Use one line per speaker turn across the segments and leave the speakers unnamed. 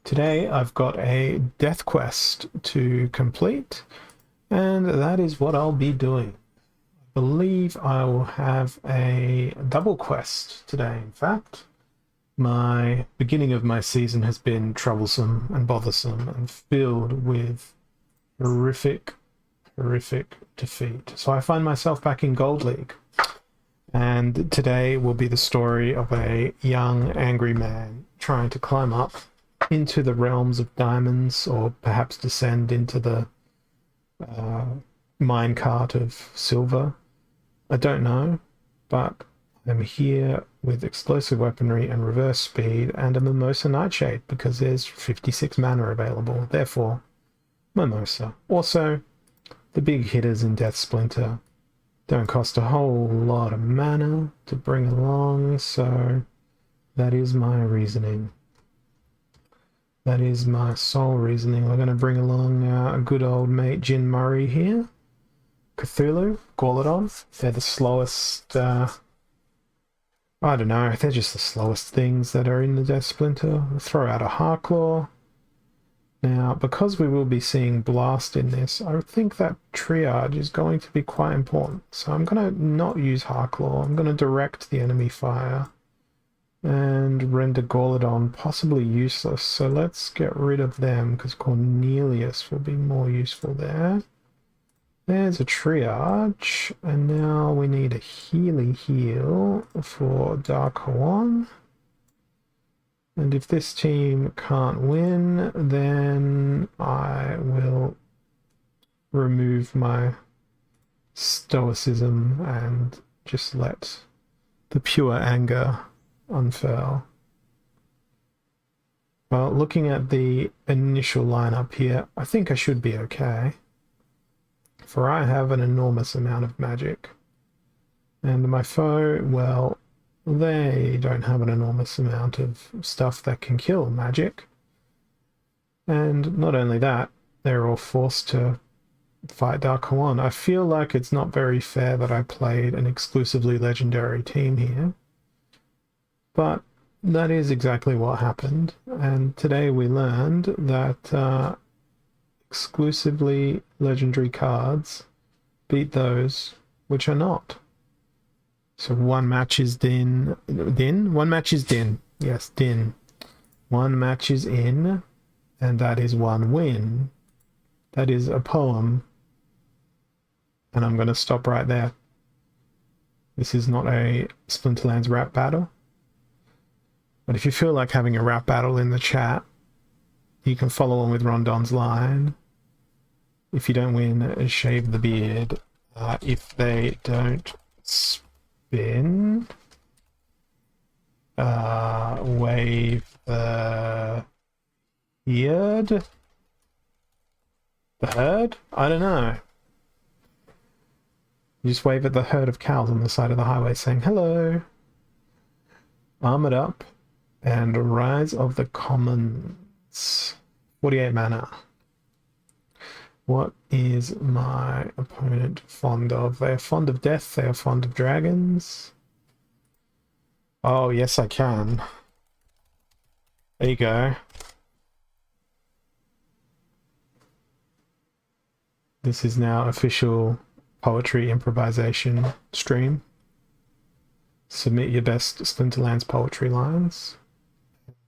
Today I've got a death quest to complete, and that is what I'll be doing. I believe I will have a double quest today, in fact. My beginning of my season has been troublesome and bothersome and filled with horrific, horrific defeat. So I find myself back in Gold League. And today will be the story of a young, angry man trying to climb up into the realms of diamonds, or perhaps descend into the minecart of silver. I don't know, but I'm here with explosive weaponry and reverse speed and a Mimosa Nightshade because there's 56 mana available. Therefore, Mimosa. Also, the big hitters in Death Splinter don't cost a whole lot of mana to bring along, so that is my reasoning. That is my sole reasoning. We're going to bring along a good old mate Jin Murray here. Cthulhu, Gauladon. They're the slowest, I don't know, they're just the slowest things that are in the Death Splinter. We'll throw out a Harklaw. Now, because we will be seeing Blast in this, I think that triage is going to be quite important. So I'm going to not use Harklaw. I'm going to direct the enemy fire and render Gauladon possibly useless. So let's get rid of them because Cornelius will be more useful there. There's a triage, and now we need a heal for Dark Hawan. And if this team can't win, then I will remove my stoicism and just let the pure anger unfurl. Well, looking at the initial lineup here, I think I should be okay. For I have an enormous amount of magic. And my foe, well, they don't have an enormous amount of stuff that can kill magic. And not only that, they're all forced to fight Dark Hawan. I feel like it's not very fair that I played an exclusively legendary team here. But that is exactly what happened. And today we learned that exclusively legendary cards beat those which are not. So one match is Din. One match is Din. Yes, Din. One match is in, and that is one win. That is a poem. And I'm going to stop right there. This is not a Splinterlands rap battle. But if you feel like having a rap battle in the chat, you can follow on with Rondon's line. If you don't win, shave the beard. If they don't spin, wave the beard. The herd? I don't know. You just wave at the herd of cows on the side of the highway saying, hello. Armored up. And Rise of the Commons. 48 mana. What is my opponent fond of? They are fond of death. They are fond of dragons. Oh, yes, I can. There you go. This is now official poetry improvisation stream. Submit your best Splinterlands poetry lines.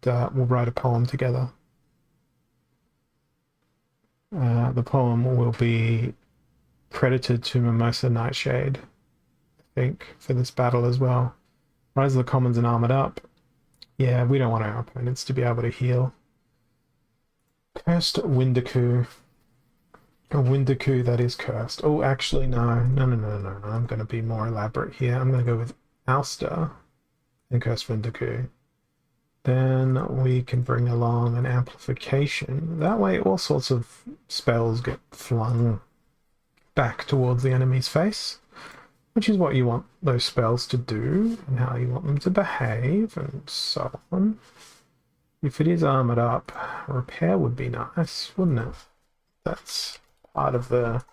We'll write a poem together. The poem will be credited to Mimosa Nightshade, I think, for this battle as well. Rise of the Commons and Armored Up. Yeah, we don't want our opponents to be able to heal. Cursed Windaku. A Windaku that is cursed. Oh, actually, no. I'm going to be more elaborate here. I'm going to go with Ouster and Cursed Windaku. Then we can bring along an amplification. That way all sorts of spells get flung back towards the enemy's face, which is what you want those spells to do and how you want them to behave and so on. If it is armored up, repair would be nice, wouldn't it? That's part of the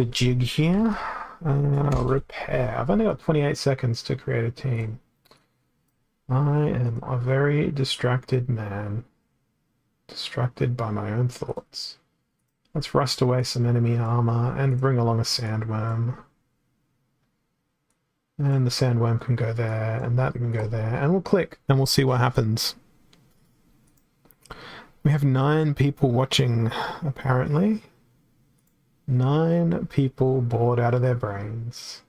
jig here. Repair. I've only got 28 seconds to create a team. I am a very distracted man. Distracted by my own thoughts. Let's rust away some enemy armor and bring along a sandworm. And the sandworm can go there, and that can go there, and we'll click, and we'll see what happens. We have 9 people watching, apparently. 9 people bored out of their brains.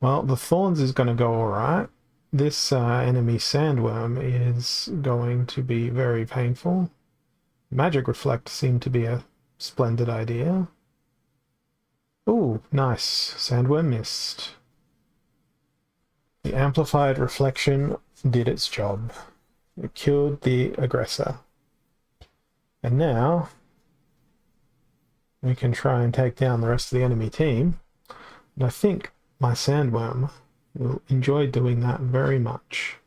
Well, the thorns is going to go alright. This enemy sandworm is going to be very painful. Magic Reflect seemed to be a splendid idea. Ooh, nice. Sandworm missed. The Amplified Reflection did its job. It killed the aggressor. And now we can try and take down the rest of the enemy team. And I think my sandworm will enjoy doing that very much.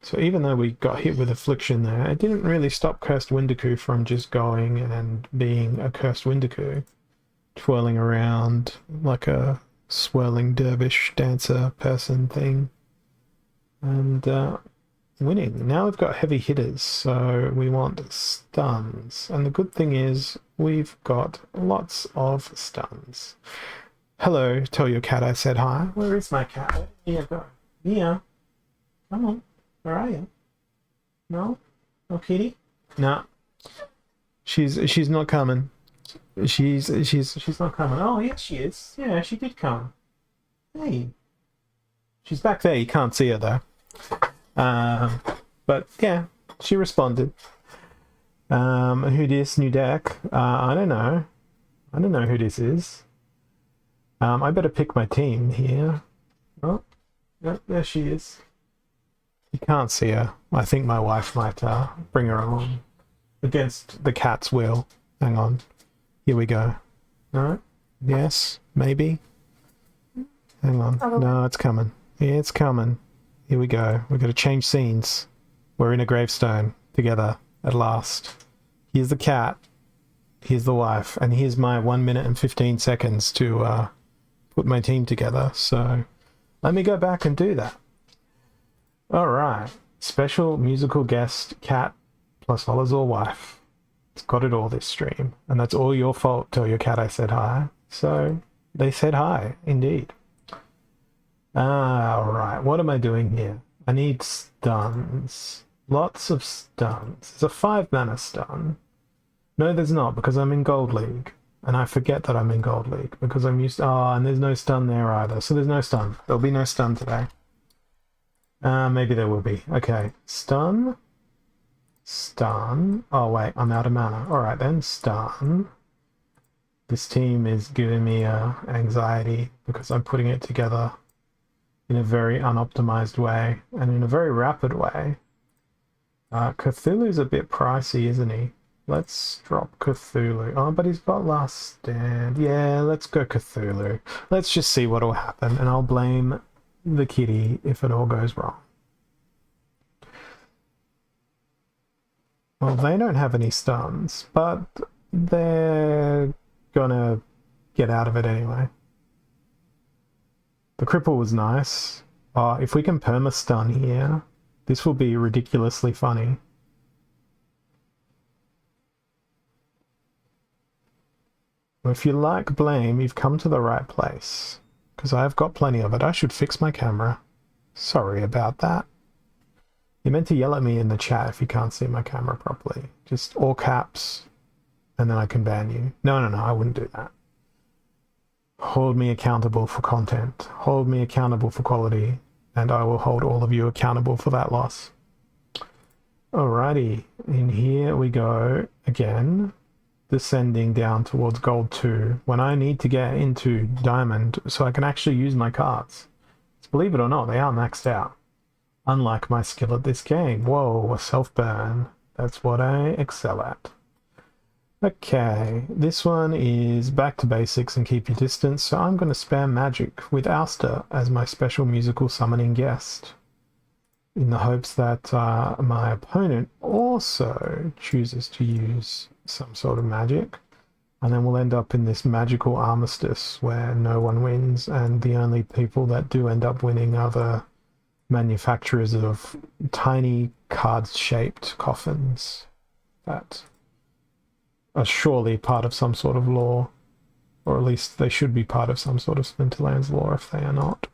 So even though we got hit with Affliction there, it didn't really stop Cursed Windiku from just going and being a Cursed Windiku, twirling around like a swirling dervish dancer person thing, and winning. Now we've got heavy hitters, so we want stuns. And the good thing is we've got lots of stuns. Hello, tell your cat I said hi. Where is my cat? Where did Mia go? Mia, come on. Where are you? No? No kitty? No. She's not coming. She's not coming. Oh, yes, she is. Yeah, she did come. Hey. She's back there. You can't see her, though. But, yeah, she responded. Who this? New deck? I don't know. I don't know who this is. I better pick my team here. Oh, yep, there she is. You can't see her. I think my wife might bring her along. Against the cat's will. Hang on. Here we go. No? Yes? Maybe? Hang on. No, it's coming. Yeah, it's coming. Here we go. We've got to change scenes. We're in a gravestone together at last. Here's the cat. Here's the wife. And here's my 1 minute and 15 seconds to put my team together. So let me go back and do that. Alright. Special musical guest, cat plus Holazor wife. It's got it all this stream. And that's all your fault, tell your cat I said hi. So they said hi, indeed. Alright, what am I doing here? I need stuns. Lots of stuns. There's a 5 mana stun. No, there's not, because I'm in Gold League. And I forget that I'm in Gold League, because I'm used to... Oh, and there's no stun there either. So there's no stun. There'll be no stun today. Maybe there will be. Okay, stun. Stun. Oh, wait, I'm out of mana. Alright then, stun. This team is giving me anxiety, because I'm putting it together in a very unoptimized way, and in a very rapid way. Cthulhu's a bit pricey, isn't he? Let's drop Cthulhu. Oh, but he's got Last Stand. Yeah, let's go Cthulhu. Let's just see what'll happen, and I'll blame the kitty if it all goes wrong. Well, they don't have any stuns, but they're gonna get out of it anyway. The cripple was nice. If we can perma-stun here, this will be ridiculously funny. If you like blame, you've come to the right place. Because I've got plenty of it. I should fix my camera. Sorry about that. You're meant to yell at me in the chat if you can't see my camera properly. Just all caps, and then I can ban you. No, I wouldn't do that. Hold me accountable for content. Hold me accountable for quality, and I will hold all of you accountable for that loss. Alrighty, in here we go again. Descending down towards gold 2 when I need to get into diamond so I can actually use my cards. Believe it or not, they are maxed out. Unlike my skill at this game. Whoa, a self-burn. That's what I excel at. Okay, this one is back to basics and keep your distance, so I'm going to spam magic with Ouster as my special musical summoning guest, in the hopes that my opponent also chooses to use some sort of magic, and then we'll end up in this magical armistice where no one wins, and the only people that do end up winning are the manufacturers of tiny card-shaped coffins that are surely part of some sort of lore, or at least they should be part of some sort of Splinterlands lore if they are not.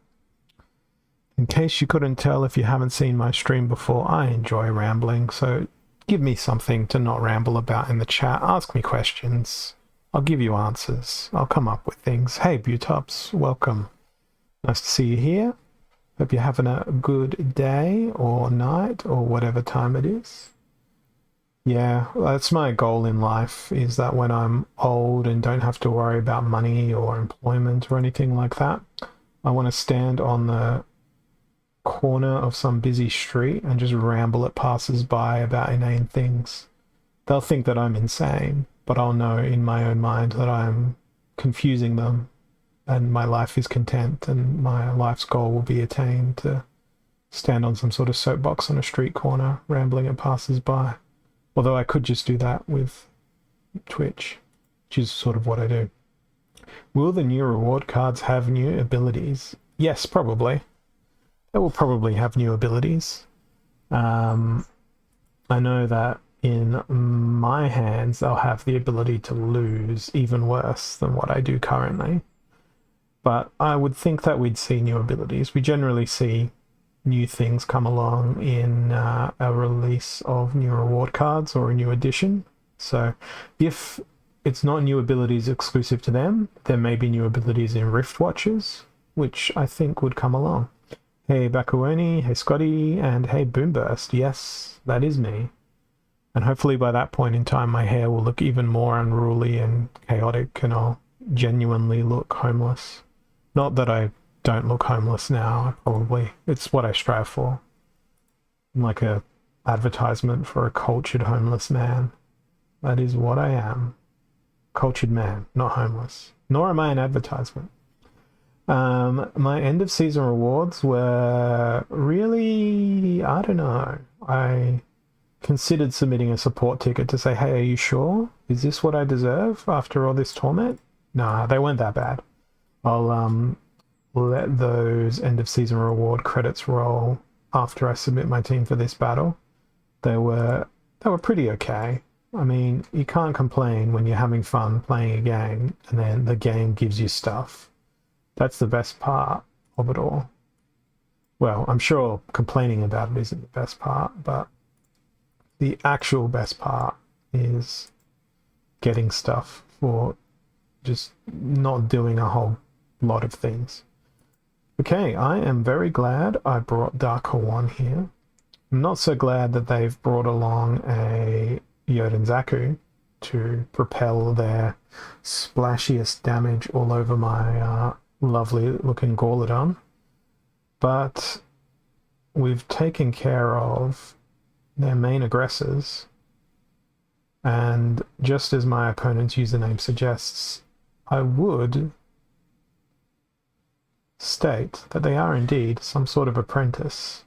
In case you couldn't tell if you haven't seen my stream before, I enjoy rambling, so give me something to not ramble about in the chat. Ask me questions. I'll give you answers. I'll come up with things. Hey, Butops, welcome. Nice to see you here. Hope you're having a good day or night or whatever time it is. Yeah, that's my goal in life, is that when I'm old and don't have to worry about money or employment or anything like that, I want to stand on the corner of some busy street and just ramble at passers-by about inane things. They'll think that I'm insane, but I'll know in my own mind that I'm confusing them and my life is content and my life's goal will be attained, to stand on some sort of soapbox on a street corner rambling at passers-by. Although I could just do that with Twitch, which is sort of what I do. Will the new reward cards have new abilities? Yes, probably. They will probably have new abilities. I know that in my hands they'll have the ability to lose even worse than what I do currently. But I would think that we'd see new abilities. We generally see new things come along in a release of new reward cards or a new edition. So if it's not new abilities exclusive to them, there may be new abilities in Rift Watches, which I think would come along. Hey Bakuoni, hey Scotty, and hey Boomburst. Yes, that is me. And hopefully by that point in time my hair will look even more unruly and chaotic and I'll genuinely look homeless. Not that I don't look homeless now, it's what I strive for. I'm like a advertisement for a cultured homeless man. That is what I am. Cultured man, not homeless. Nor am I an advertisement. My end of season rewards were really, I don't know. I considered submitting a support ticket to say, hey, are you sure? Is this what I deserve after all this torment? Nah, they weren't that bad. I'll let those end of season reward credits roll after I submit my team for this battle. They were pretty okay. I mean, you can't complain when you're having fun playing a game and then the game gives you stuff. That's the best part of it all. Well, I'm sure complaining about it isn't the best part, but the actual best part is getting stuff for just not doing a whole lot of things. Okay, I am very glad I brought Dark One here. I'm not so glad that they've brought along a Yoden Zaku to propel their splashiest damage all over my lovely looking Gorladon. But we've taken care of their main aggressors. And just as my opponent's username suggests, I would state that they are indeed some sort of apprentice.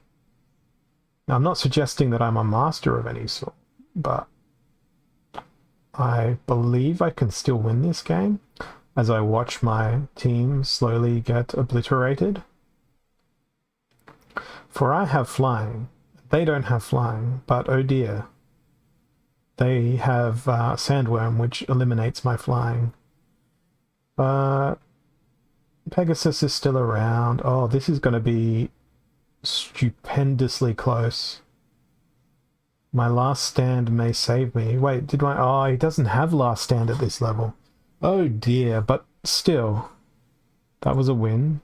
Now, I'm not suggesting that I'm a master of any sort, but I believe I can still win this game as I watch my team slowly get obliterated. For I have flying. They don't have flying, but oh dear. They have Sandworm, which eliminates my flying. But Pegasus is still around. Oh, this is going to be stupendously close. My last stand may save me. Wait, oh, he doesn't have last stand at this level. Oh dear, but still, that was a win.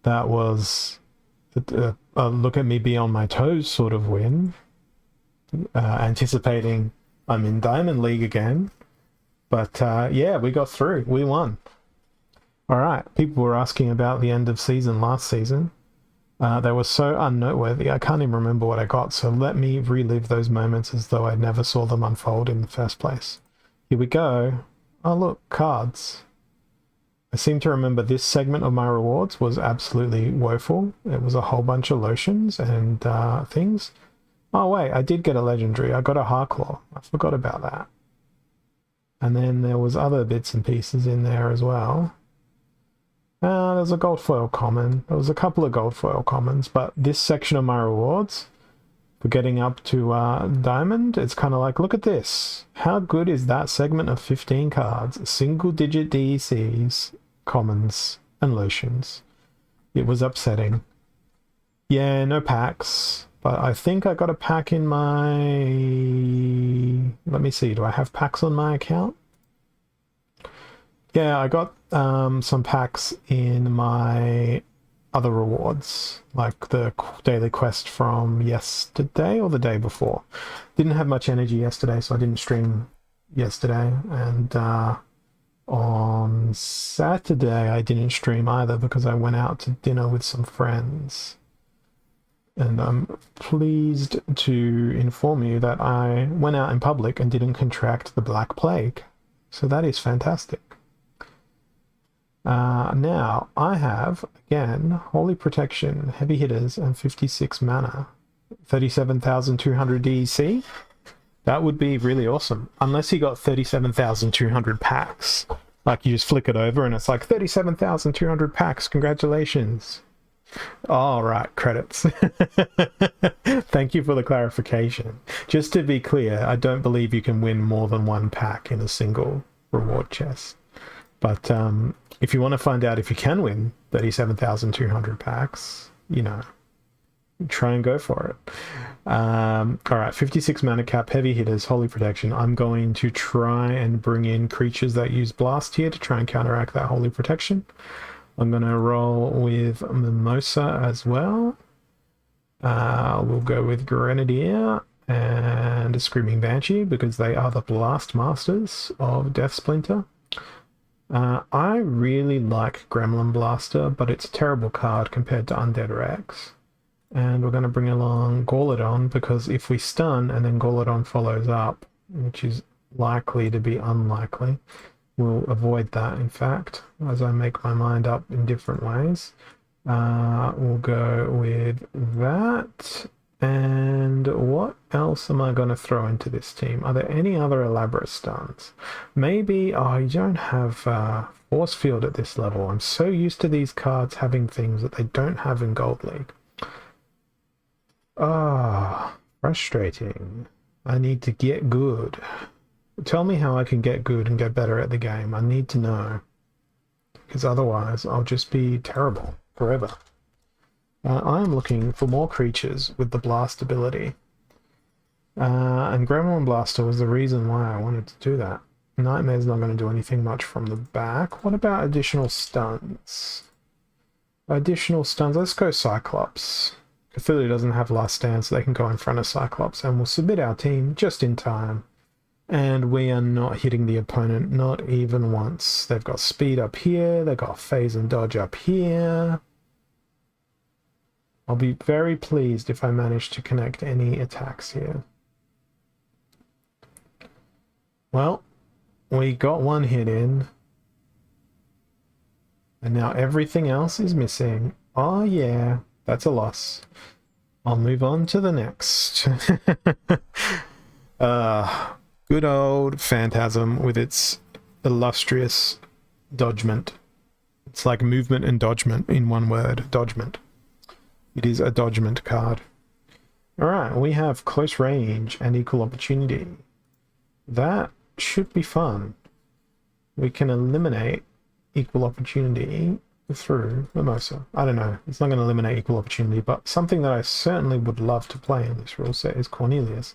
That was a look at me be on my toes sort of win. Anticipating I'm in Diamond League again. But yeah, we got through. We won. Alright, people were asking about the end of season last season. They were so unnoteworthy, I can't even remember what I got, so let me relive those moments as though I never saw them unfold in the first place. Here we go. Oh look, cards. I seem to remember this segment of my rewards was absolutely woeful. It was a whole bunch of lotions and things. Oh wait, I did get a legendary. I got a Harclaw. I forgot about that. And then there was other bits and pieces in there as well. There's a gold foil common. There was a couple of gold foil commons, but this section of my rewards, for getting up to diamond. It's kind of like, look at this. How good is that segment of 15 cards? Single-digit DECs, commons, and lotions. It was upsetting. Yeah, no packs. But I think I got a pack in my... Let me see. Do I have packs on my account? Yeah, I got some packs in my other rewards, like the daily quest from yesterday or the day before. Didn't have much energy yesterday, so I didn't stream yesterday. And on Saturday, I didn't stream either because I went out to dinner with some friends. And I'm pleased to inform you that I went out in public and didn't contract the Black Plague. So that is fantastic. Now, I have, again, Holy Protection, Heavy Hitters, and 56 mana. 37,200 DEC. That would be really awesome. Unless you got 37,200 packs. Like, you just flick it over and it's like, 37,200 packs, congratulations. All right, credits. Thank you for the clarification. Just to be clear, I don't believe you can win more than one pack in a single reward chest. But if you want to find out if you can win 37,200 packs, you know, try and go for it. All right, 56 mana cap, Heavy Hitters, Holy Protection. I'm going to try and bring in creatures that use Blast here to try and counteract that Holy Protection. I'm going to roll with Mimosa as well. We'll go with Grenadier and Screaming Banshee because they are the Blast Masters of Death Splinter. I really like Gremlin Blaster, but it's a terrible card compared to Undead Rex. And we're going to bring along Gauladon because if we stun and then Gauladon follows up, which is likely to be unlikely, we'll avoid that, in fact, as I make my mind up in different ways. We'll go with that. And what else am I going to throw into this team? Are there any other elaborate stuns? Maybe... Oh, you don't have Force Field at this level. I'm so used to these cards having things that they don't have in Gold League. Ah, frustrating. I need to get good. Tell me how I can get good and get better at the game. I need to know. Because otherwise, I'll just be terrible forever. I am looking for more creatures with the Blast ability. And Gremlin Blaster was the reason why I wanted to do that. Nightmare's not going to do anything much from the back. What about additional stuns? Additional stuns. Let's go Cyclops. Cthulhu doesn't have Last Stand, so they can go in front of Cyclops. And we'll submit our team just in time. And we are not hitting the opponent, not even once. They've got speed up here. They've got phase and dodge up here. I'll be very pleased if I manage to connect any attacks here. Well, we got one hit in. And now everything else is missing. Oh yeah, that's a loss. I'll move on to the next. Good old Phantasm with its illustrious dodgement. It's like movement and dodgement in one word. Dodgement. It is a dodgement card. Alright, we have Close Range and Equal Opportunity. That should be fun. We can eliminate Equal Opportunity through Mimosa. I don't know. It's not going to eliminate Equal Opportunity, but something that I certainly would love to play in this rule set is Cornelius.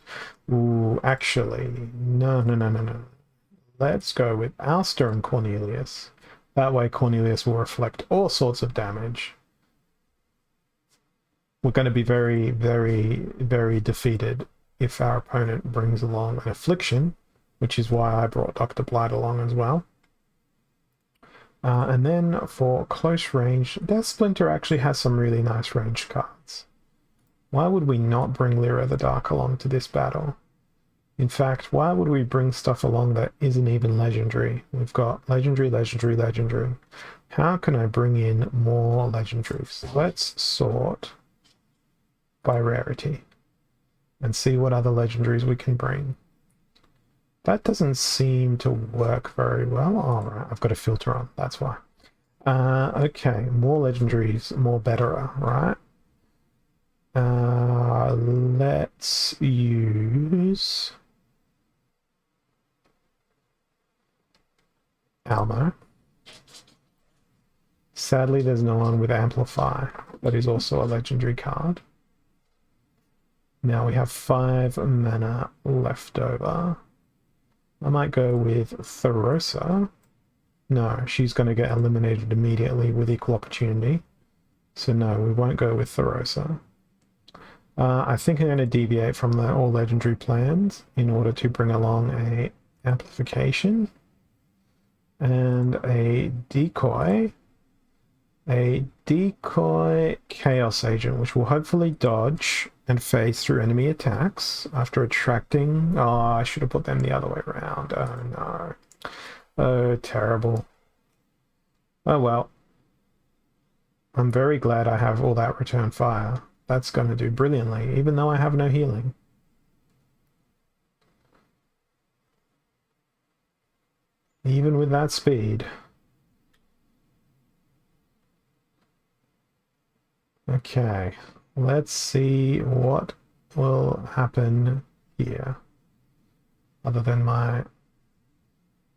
Ooh, actually, no. Let's go with Alster and Cornelius. That way Cornelius will reflect all sorts of damage. We're going to be very, very, very defeated if our opponent brings along an Affliction, which is why I brought Dr. Blight along as well. And then for close range, Death Splinter actually has some really nice ranged cards. Why would we not bring Lyra the Dark along to this battle? In fact, why would we bring stuff along that isn't even legendary? We've got legendary, legendary, legendary. How can I bring in more legendaries? Let's sort by rarity and see what other legendaries we can bring. That doesn't seem to work very well. All right, I've got a filter on, that's why. Okay, more legendaries, more better, right? Let's use Almo. Sadly, there's no one with Amplify. That is also a legendary card. Now we have 5 mana left over. I might go with Thorosa. No, she's going to get eliminated immediately with equal opportunity. So no, we won't go with Thorosa. I think I'm going to deviate from the all legendary plans in order to bring along a amplification and a decoy chaos agent, which will hopefully dodge and phase through enemy attacks after attracting. Oh, I should have put them the other way around. Oh no. Oh, terrible. Oh well. I'm very glad I have all that return fire. That's going to do brilliantly, even though I have no healing. Even with that speed. Okay, let's see what will happen here. Other than my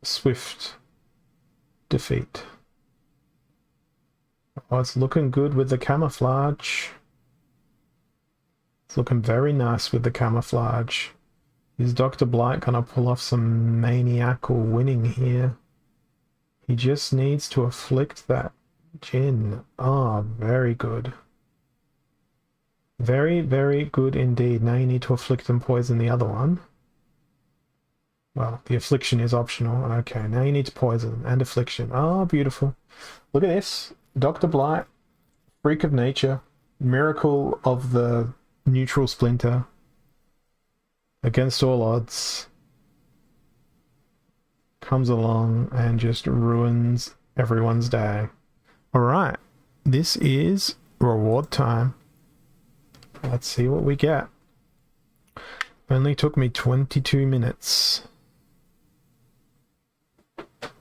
swift defeat. Oh, it's looking good with the camouflage. It's looking very nice with the camouflage. Is Dr. Blight gonna pull off some maniacal winning here? He just needs to afflict that Jinn. Oh, very good. Very, very good indeed. Now you need to afflict and poison the other one. Well, the affliction is optional. Okay, now you need to poison and affliction. Oh, beautiful. Look at this. Dr. Blight, freak of nature, miracle of the neutral splinter, against all odds, comes along and just ruins everyone's day. Alright, this is reward time. Let's see what we get. Only took me 22 minutes.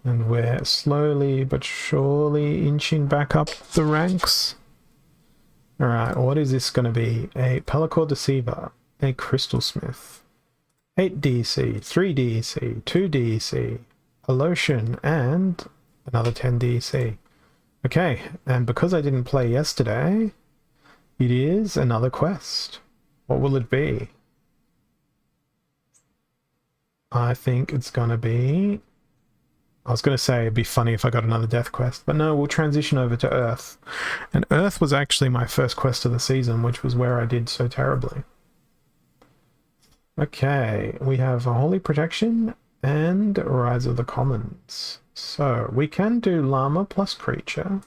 And we're slowly but surely inching back up the ranks. Alright, what is this going to be? A Pelacor Deceiver, a Crystal Smith, 8 DC, 3 DC, 2 DC, a Lotion, and another 10 DC. Okay, and because I didn't play yesterday, it is another quest. What will it be? I think it's going to be... I was going to say it'd be funny if I got another death quest, but no, we'll transition over to Earth. And Earth was actually my first quest of the season, which was where I did so terribly. Okay, we have a Holy Protection and Rise of the Commons. So we can do Llama plus Creature.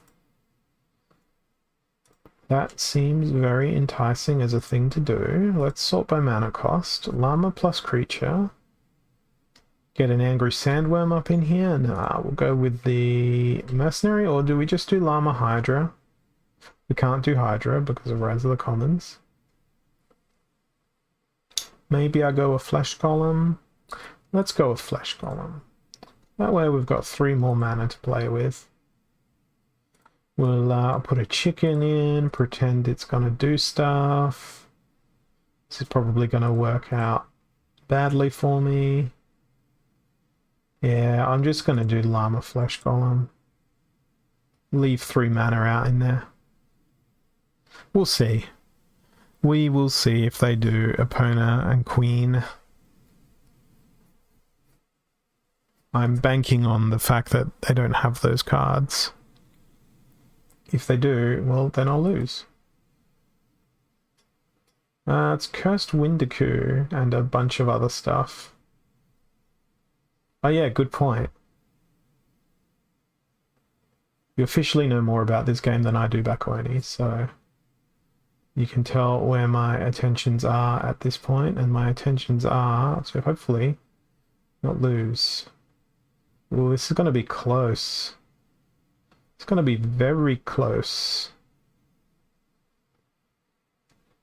That seems very enticing as a thing to do. Let's sort by mana cost. Llama plus Creature. Get an Angry Sandworm up in here. Nah, we'll go with the Mercenary, or do we just do Llama Hydra? We can't do Hydra because of Rise of the Commons. Maybe I go a Flesh Golem. Let's go with Flesh Golem. That way we've got 3 more mana to play with. We'll put a chicken in, pretend it's going to do stuff. This is probably going to work out badly for me. Yeah, I'm just going to do Llama Flesh Golem. Leave 3 mana out in there. We'll see. We will see if they do Epona and Queen. I'm banking on the fact that they don't have those cards. If they do, well, then I'll lose. It's Cursed Windaku and a bunch of other stuff. Oh yeah, good point. You officially know more about this game than I do, Bakoni, so you can tell where my attentions are at this point, and my attentions are to hopefully not lose. Well, this is going to be close. It's going to be very close.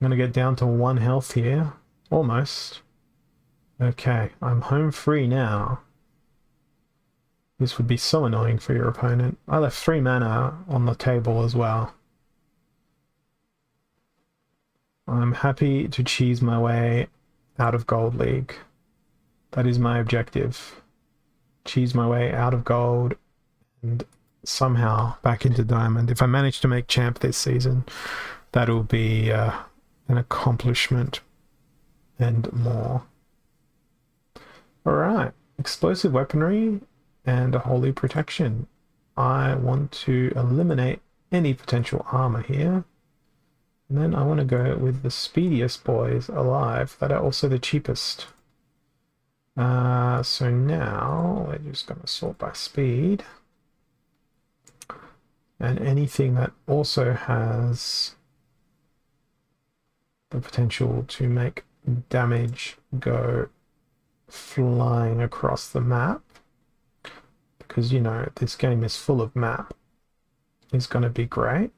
I'm going to get down to 1 health here. Almost. Okay, I'm home free now. This would be so annoying for your opponent. I left 3 mana on the table as well. I'm happy to cheese my way out of Gold League. That is my objective. Cheese my way out of Gold and somehow back into Diamond. If I manage to make Champ this season, that'll be an accomplishment and more. Alright, explosive weaponry and a holy protection. I want to eliminate any potential armor here. And then I want to go with the speediest boys alive that are also the cheapest. So now we're just going to sort by speed. And anything that also has the potential to make damage go flying across the map. Because, you know, this game is full of map. Is going to be great.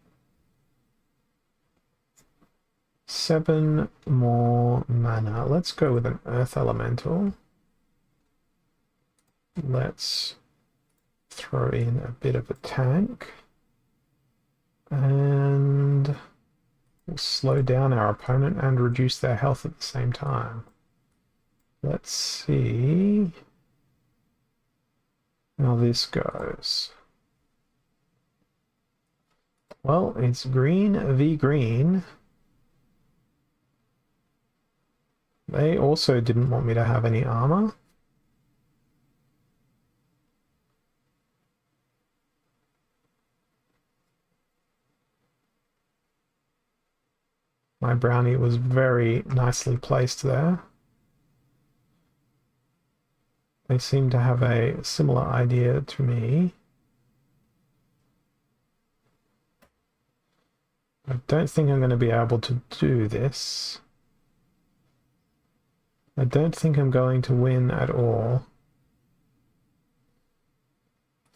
7 more mana. Let's go with an Earth Elemental. Let's throw in a bit of a tank. And we'll slow down our opponent and reduce their health at the same time. Let's see how this goes. Well, it's green v green. They also didn't want me to have any armor. My brownie was very nicely placed there. They seem to have a similar idea to me. I don't think I'm going to be able to do this. I don't think I'm going to win at all.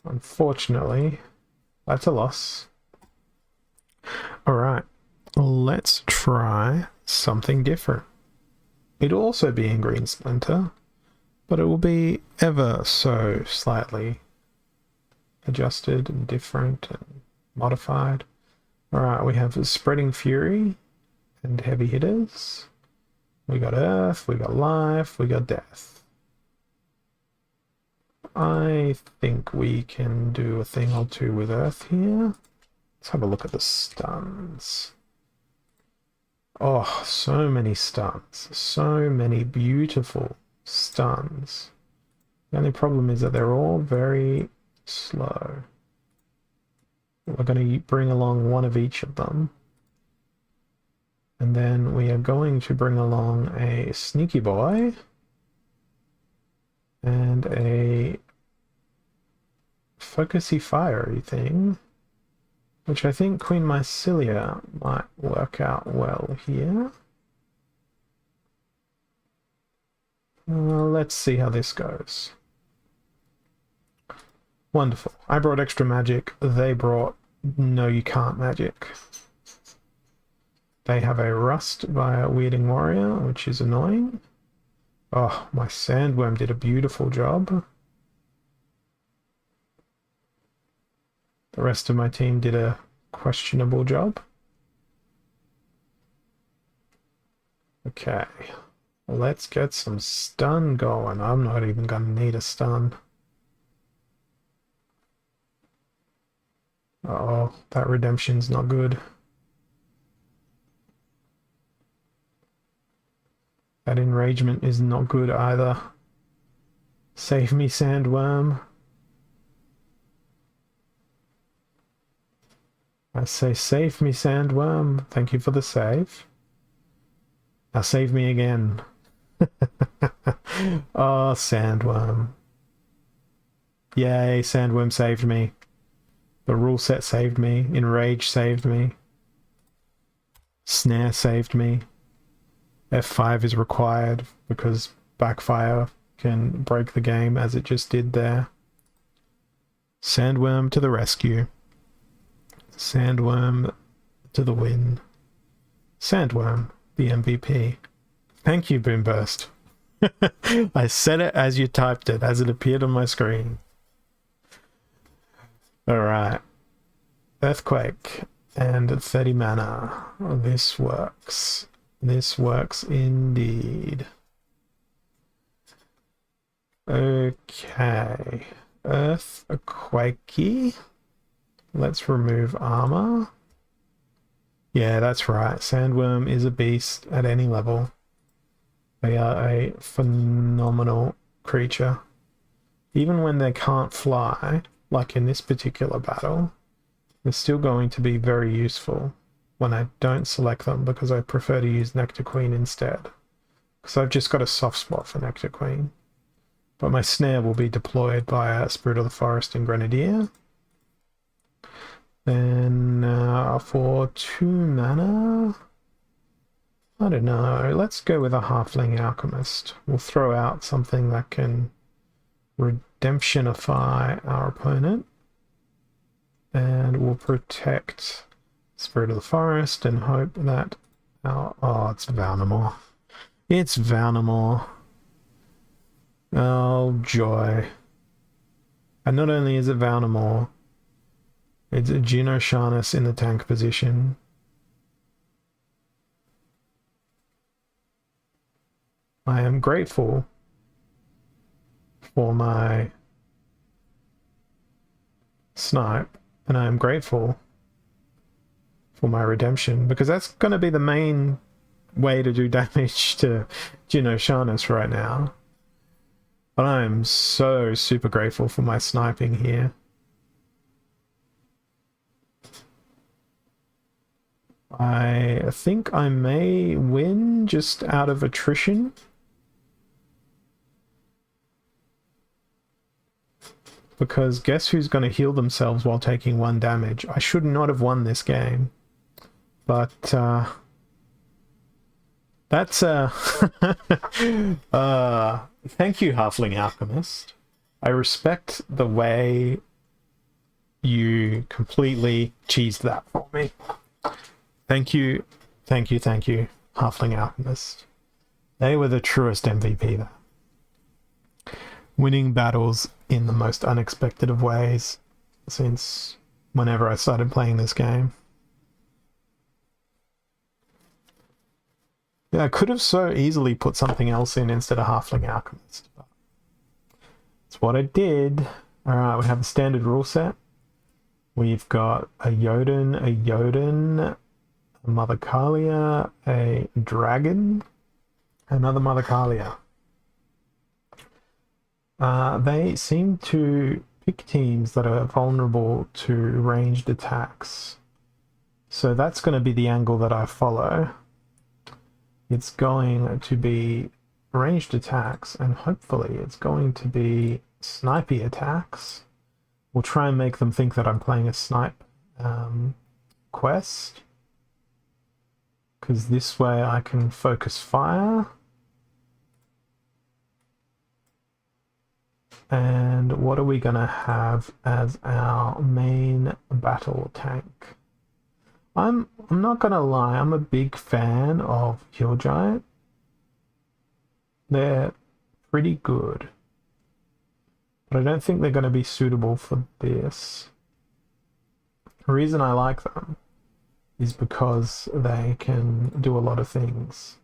Unfortunately, that's a loss. Alright, let's try something different. It'll also be in Green Splinter, but it will be ever so slightly adjusted and different and modified. Alright, we have Spreading Fury and Heavy Hitters. We got Earth, we got Life, we got Death. I think we can do a thing or two with Earth here. Let's have a look at the stuns. Oh, so many stuns. So many beautiful stuns. The only problem is that they're all very slow. We're going to bring along one of each of them. And then we are going to bring along a Sneaky Boy and a Focusy Fiery thing, which I think Queen Mycelia might work out well here. Let's see how this goes. Wonderful. I brought extra magic. They brought no you can't magic. They have a Rust via Weirding Warrior, which is annoying. Oh, my Sandworm did a beautiful job. The rest of my team did a questionable job. Okay, let's get some stun going. I'm not even going to need a stun. Uh-oh, that redemption's not good. That enragement is not good either. Save me, Sandworm. I say save me, Sandworm. Thank you for the save. Now save me again. Oh, Sandworm. Yay, Sandworm saved me. The rule set saved me. Enrage saved me. Snare saved me. F5 is required because Backfire can break the game as it just did there. Sandworm to the rescue. Sandworm to the win. Sandworm, the MVP. Thank you, Boomburst. I said it as you typed it, as it appeared on my screen. Alright. Earthquake and 30 mana. This works. This works indeed. Okay. Earth Quakey. Let's remove armor. Yeah, that's right. Sandworm is a beast at any level. They are a phenomenal creature. Even when they can't fly, like in this particular battle, they're still going to be very useful when I don't select them because I prefer to use Nectar Queen instead. Because I've just got a soft spot for Nectar Queen. But my snare will be deployed by a Spirit of the Forest and Grenadier. Then for 2 mana, I don't know, let's go with a Halfling Alchemist. We'll throw out something that can redemptionify our opponent. And we'll protect Spirit of the Forest and hope that our... Oh, it's Valnamore. It's Valnamore. Oh, joy. And not only is it Valnamore, it's a Genosharnus in the tank position. I am grateful for my snipe, and I am grateful for my redemption, because that's going to be the main way to do damage to Genosharnus right now. But I am so super grateful for my sniping here. I think I may win just out of attrition. Because guess who's going to heal themselves while taking 1 damage? I should not have won this game. But, that's, thank you, Halfling Alchemist. I respect the way you completely cheesed that for me. Thank you, thank you, thank you, Halfling Alchemist. They were the truest MVP there. Winning battles in the most unexpected of ways since whenever I started playing this game. Yeah, I could have so easily put something else in instead of Halfling Alchemist, but it's what I did. Alright, we have a standard rule set. We've got a Jotun, a Mother Kalia, a Dragon, another Mother Kalia. They seem to pick teams that are vulnerable to ranged attacks. So that's going to be the angle that I follow. It's going to be ranged attacks, and hopefully it's going to be snipey attacks. We'll try and make them think that I'm playing a snipe quest, because this way I can focus fire. And what are we going to have as our main battle tank? I'm not going to lie, I'm a big fan of Hill Giant. They're pretty good. But I don't think they're going to be suitable for this. The reason I like them is because they can do a lot of things.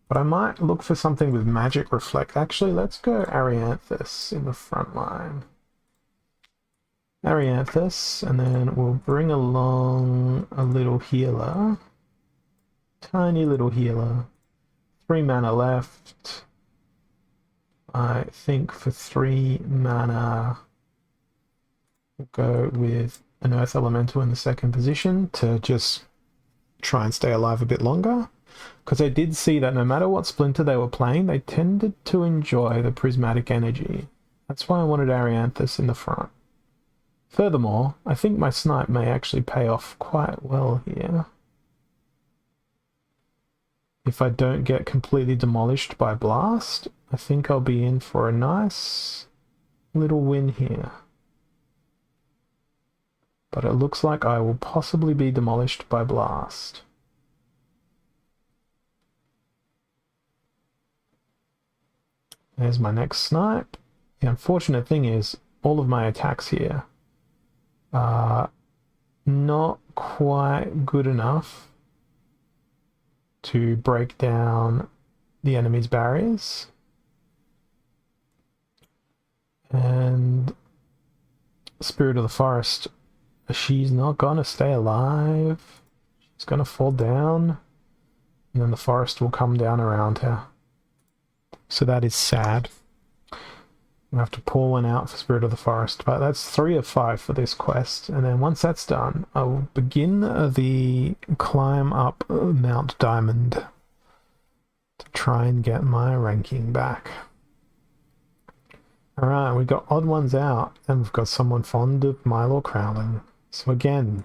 But I might look for something with magic reflect. Actually, let's go Arianthus in the front line. Arianthus, and then we'll bring along a little healer. Tiny little healer. 3 mana left. I think for 3 mana, we'll go with an Earth Elemental in the second position to just try and stay alive a bit longer. Because I did see that no matter what Splinter they were playing, they tended to enjoy the prismatic energy. That's why I wanted Arianthus in the front. Furthermore, I think my snipe may actually pay off quite well here. If I don't get completely demolished by Blast, I think I'll be in for a nice little win here. But it looks like I will possibly be demolished by Blast. There's my next snipe. The unfortunate thing is, all of my attacks here are not quite good enough to break down the enemy's barriers. And Spirit of the Forest, she's not gonna stay alive. She's gonna fall down, and then the forest will come down around her. So that is sad. I have to pull one out for Spirit of the Forest, but that's 3 of 5 for this quest. And then once that's done, I will begin the climb up Mount Diamond to try and get my ranking back. Alright, we got odd ones out, and we've got someone fond of Milo Crowling. So again,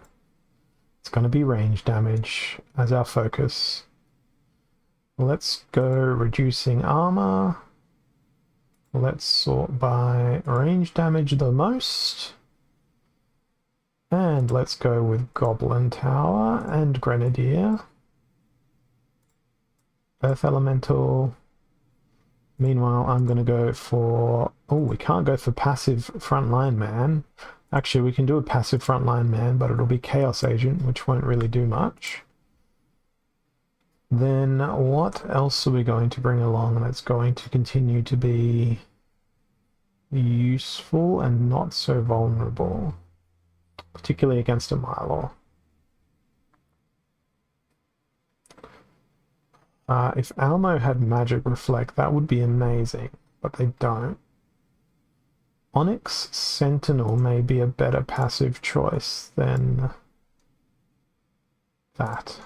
it's going to be range damage as our focus. Let's go reducing armor. Let's sort by range damage the most. And let's go with Goblin Tower and Grenadier. Earth Elemental. Meanwhile, I'm going to go for... Oh, we can't go for passive Frontline Man. Actually, we can do a passive Frontline Man, but it'll be Chaos Agent, which won't really do much. Then what else are we going to bring along that's going to continue to be useful and not so vulnerable, particularly against a Mylor? If Almo had Magic Reflect, that would be amazing, but they don't. Onyx Sentinel may be a better passive choice than that.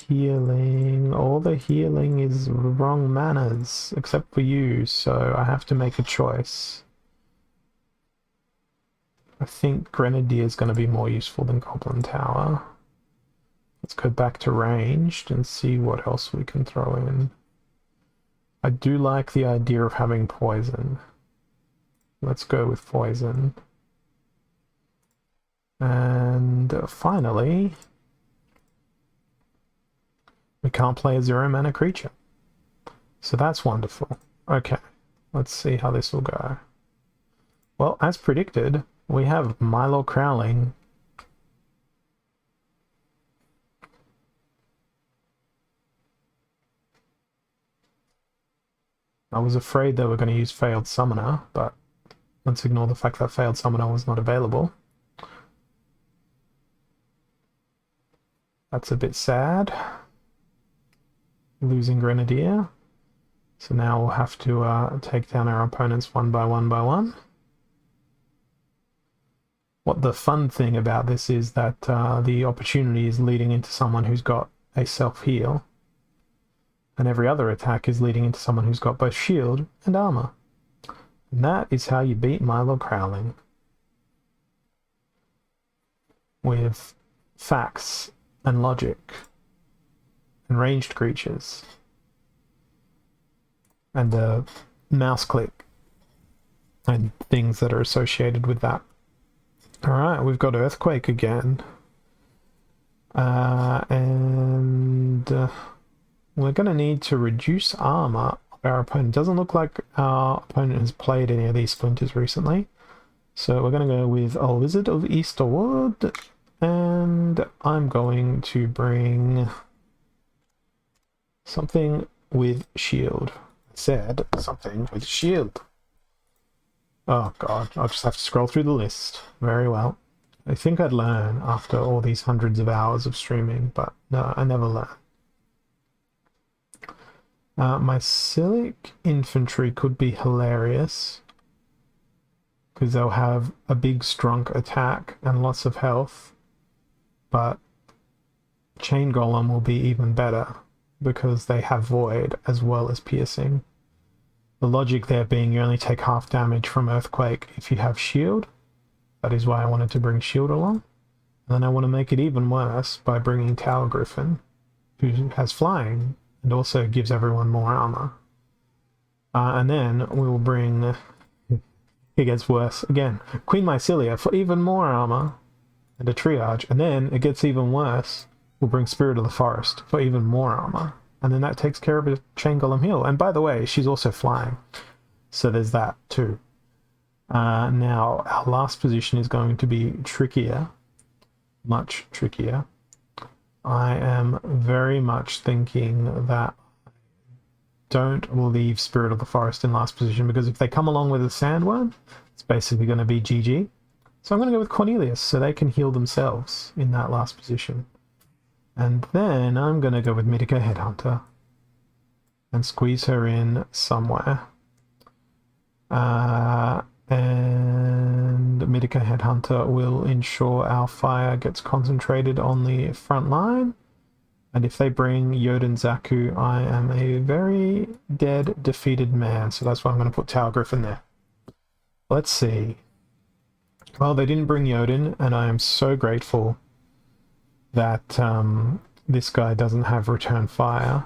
Healing. All the healing is wrong manners, except for you, so I have to make a choice. I think Grenadier is going to be more useful than Goblin Tower. Let's go back to ranged and see what else we can throw in. I do like the idea of having poison. Let's go with poison. And finally, we can't play a 0-mana creature. So that's wonderful. Okay, let's see how this will go. Well, as predicted, we have Milo Crowling. I was afraid they were going to use Failed Summoner, but let's ignore the fact that Failed Summoner was not available. That's a bit sad. Losing Grenadier. So now we'll have to take down our opponents one by one. What the fun thing about this is that the opportunity is leading into someone who's got a self-heal. And every other attack is leading into someone who's got both shield and armor. And that is how you beat Milo Crowling. With facts and logic and ranged creatures and the mouse click and things that are associated with that. Alright, we've got Earthquake again. We're going to need to reduce armor of our opponent. Doesn't look like our opponent has played any of these splinters recently. So we're going to go with a Wizard of Easterwood. And I'm going to bring something with shield. I said something with shield. Oh god, I'll just have to scroll through the list. Very well. I think I'd learn after all these hundreds of hours of streaming, but no, I never learn. My Silic Infantry could be hilarious, because they'll have a big strong attack and lots of health, but Chain Golem will be even better, because they have Void as well as Piercing. The logic there being you only take half damage from Earthquake if you have Shield. That is why I wanted to bring Shield along. And then I want to make it even worse by bringing Tower Griffin, who has Flying, and also gives everyone more armor. And then we will bring... It gets worse again. Queen Mycelia for even more armor and a triage. And then it gets even worse. We'll bring Spirit of the Forest for even more armor. And then that takes care of a Chain Golem heal. And by the way, she's also flying. So there's that too. Now, our last position is going to be trickier. Much trickier. I am very much thinking that don't leave Spirit of the Forest in last position, because if they come along with a Sandworm, it's basically going to be GG. So I'm going to go with Cornelius so they can heal themselves in that last position. And then I'm going to go with Mitika Headhunter and squeeze her in somewhere. And Mitika Headhunter will ensure our fire gets concentrated on the front line. And if they bring Yoden Zaku, I am a very dead, defeated man. So that's why I'm going to put Tower Griffin there. Let's see. Well, they didn't bring Yoden, and I am so grateful that this guy doesn't have Return Fire.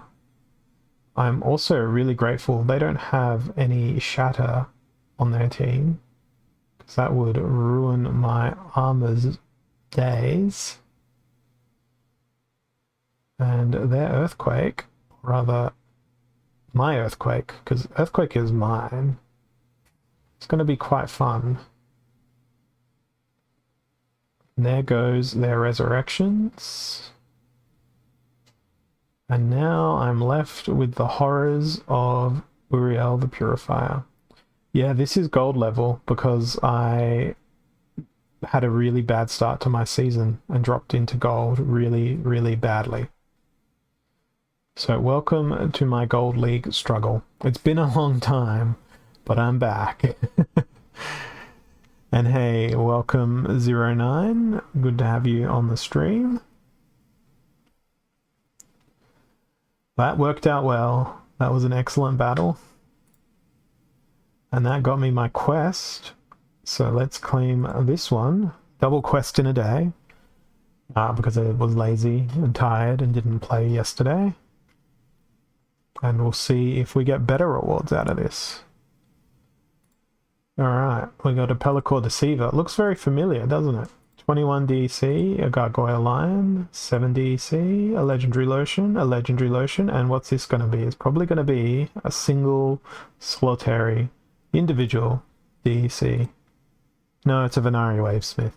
I'm also really grateful they don't have any Shatter on their team, because that would ruin my armor's days. And their Earthquake, rather my Earthquake, because Earthquake is mine. It's going to be quite fun. And there goes their Resurrections. And now I'm left with the horrors of Uriel the Purifier. Yeah, this is gold level because I had a really bad start to my season and dropped into gold really, really badly. So welcome to my Gold League struggle. It's been a long time, but I'm back. And hey, welcome 09. Good to have you on the stream. That worked out well. That was an excellent battle. And that got me my quest. So let's claim this one. Double quest in a day. Because I was lazy and tired and didn't play yesterday. And we'll see if we get better rewards out of this. Alright, we got a Pellicore Deceiver. It looks very familiar, doesn't it? 21 DC, a Gargoyle Lion, 7 DC, a Legendary Lotion, and what's this going to be? It's probably going to be a single solitary individual DC. No, it's a Venari Wavesmith.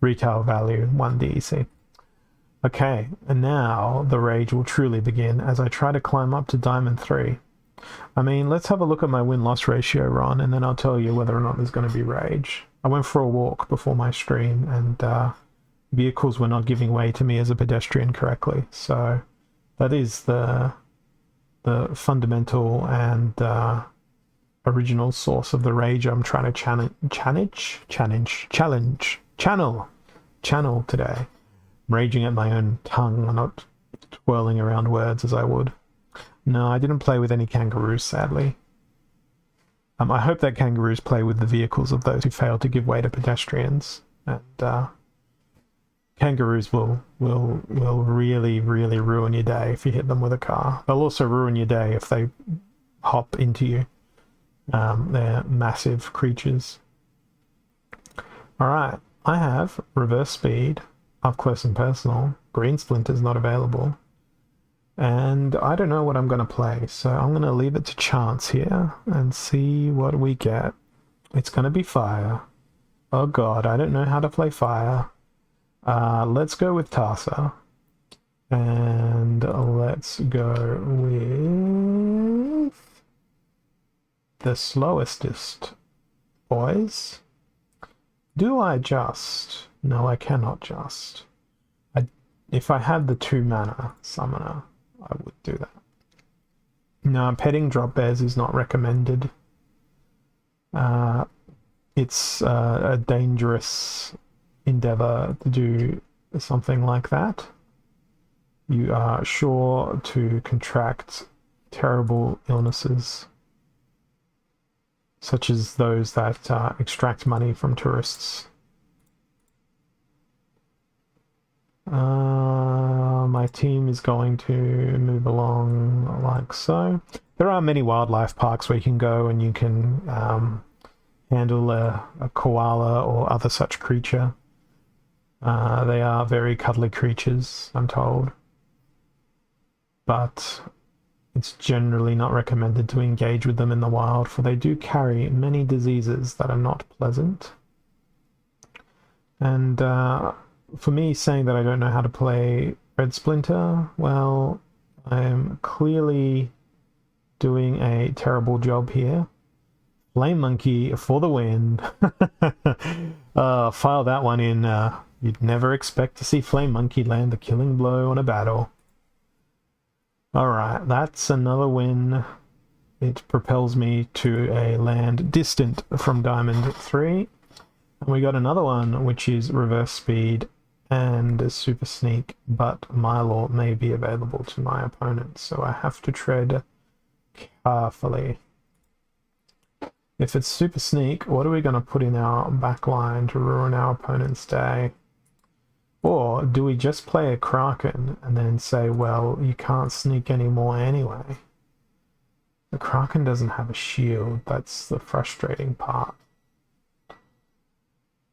Retail value 1 DC. Okay, and now the rage will truly begin as I try to climb up to Diamond 3. I mean, let's have a look at my win-loss ratio, Ron, and then I'll tell you whether or not there's going to be rage. I went for a walk before my stream, and vehicles were not giving way to me as a pedestrian correctly. So that is the fundamental and original source of the rage I'm trying to channel today. I'm raging at my own tongue, I'm not twirling around words as I would. No, I didn't play with any kangaroos, sadly. I hope that kangaroos play with the vehicles of those who fail to give way to pedestrians. And kangaroos will really, really ruin your day if you hit them with a car. They'll also ruin your day if they hop into you. They're massive creatures. Alright, I have reverse speed, up close and personal. Green Splinter's not available. And I don't know what I'm going to play, so I'm going to leave it to chance here and see what we get. It's going to be fire. Oh god, I don't know how to play fire. Let's go with Tarsa. And let's go with the slowestest, boys. Do I just? No, I cannot just. If I had the 2 mana summoner, I would do that. No, petting drop bears is not recommended. It's a dangerous endeavor to do something like that. You are sure to contract terrible illnesses, such as those that extract money from tourists. My team is going to move along like so. There are many wildlife parks where you can go and you can handle a koala or other such creature. They are very cuddly creatures, I'm told. But it's generally not recommended to engage with them in the wild, for they do carry many diseases that are not pleasant. And for me, saying that I don't know how to play Red Splinter, well, I'm clearly doing a terrible job here. Flame Monkey for the win. File that one in. You'd never expect to see Flame Monkey land the killing blow on a battle. Alright, that's another win. It propels me to a land distant from Diamond 3. And we got another one, which is Reverse Speed and Super Sneak, but Mylor may be available to my opponent, so I have to tread carefully. If it's Super Sneak, what are we going to put in our backline to ruin our opponent's day? Or do we just play a Kraken and then say, well, you can't sneak anymore anyway? The Kraken doesn't have a shield, that's the frustrating part.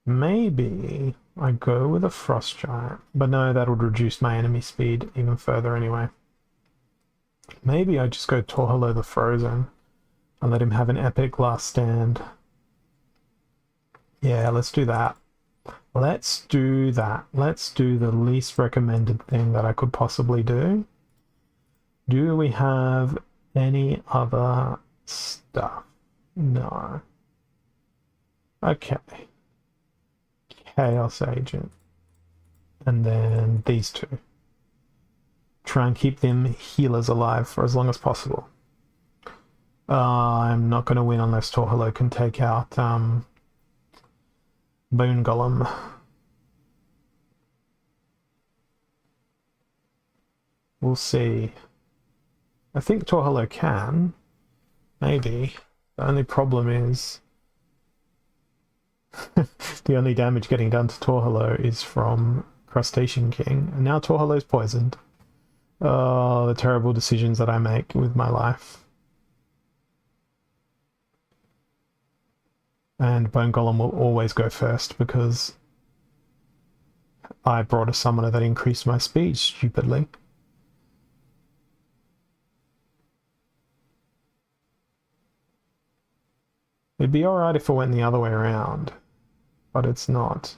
Maybe I go with a Frost Giant, but no, that would reduce my enemy speed even further anyway. Maybe I just go Torhalo the Frozen and let him have an epic last stand. Yeah, let's do that. Let's do that. Let's do the least recommended thing that I could possibly do. Do we have any other stuff? No. Okay. Chaos Agent. And then these two. Try and keep them healers alive for as long as possible. I'm not going to win unless Torhalo can take out Bone Golem. We'll see. I think Torhalo can. Maybe. The only problem is the only damage getting done to Torhalo is from Crustacean King. And now Torhalo's poisoned. Oh, the terrible decisions that I make with my life. And Bone Golem will always go first because I brought a summoner that increased my speed stupidly. It'd be alright if it went the other way around, but it's not.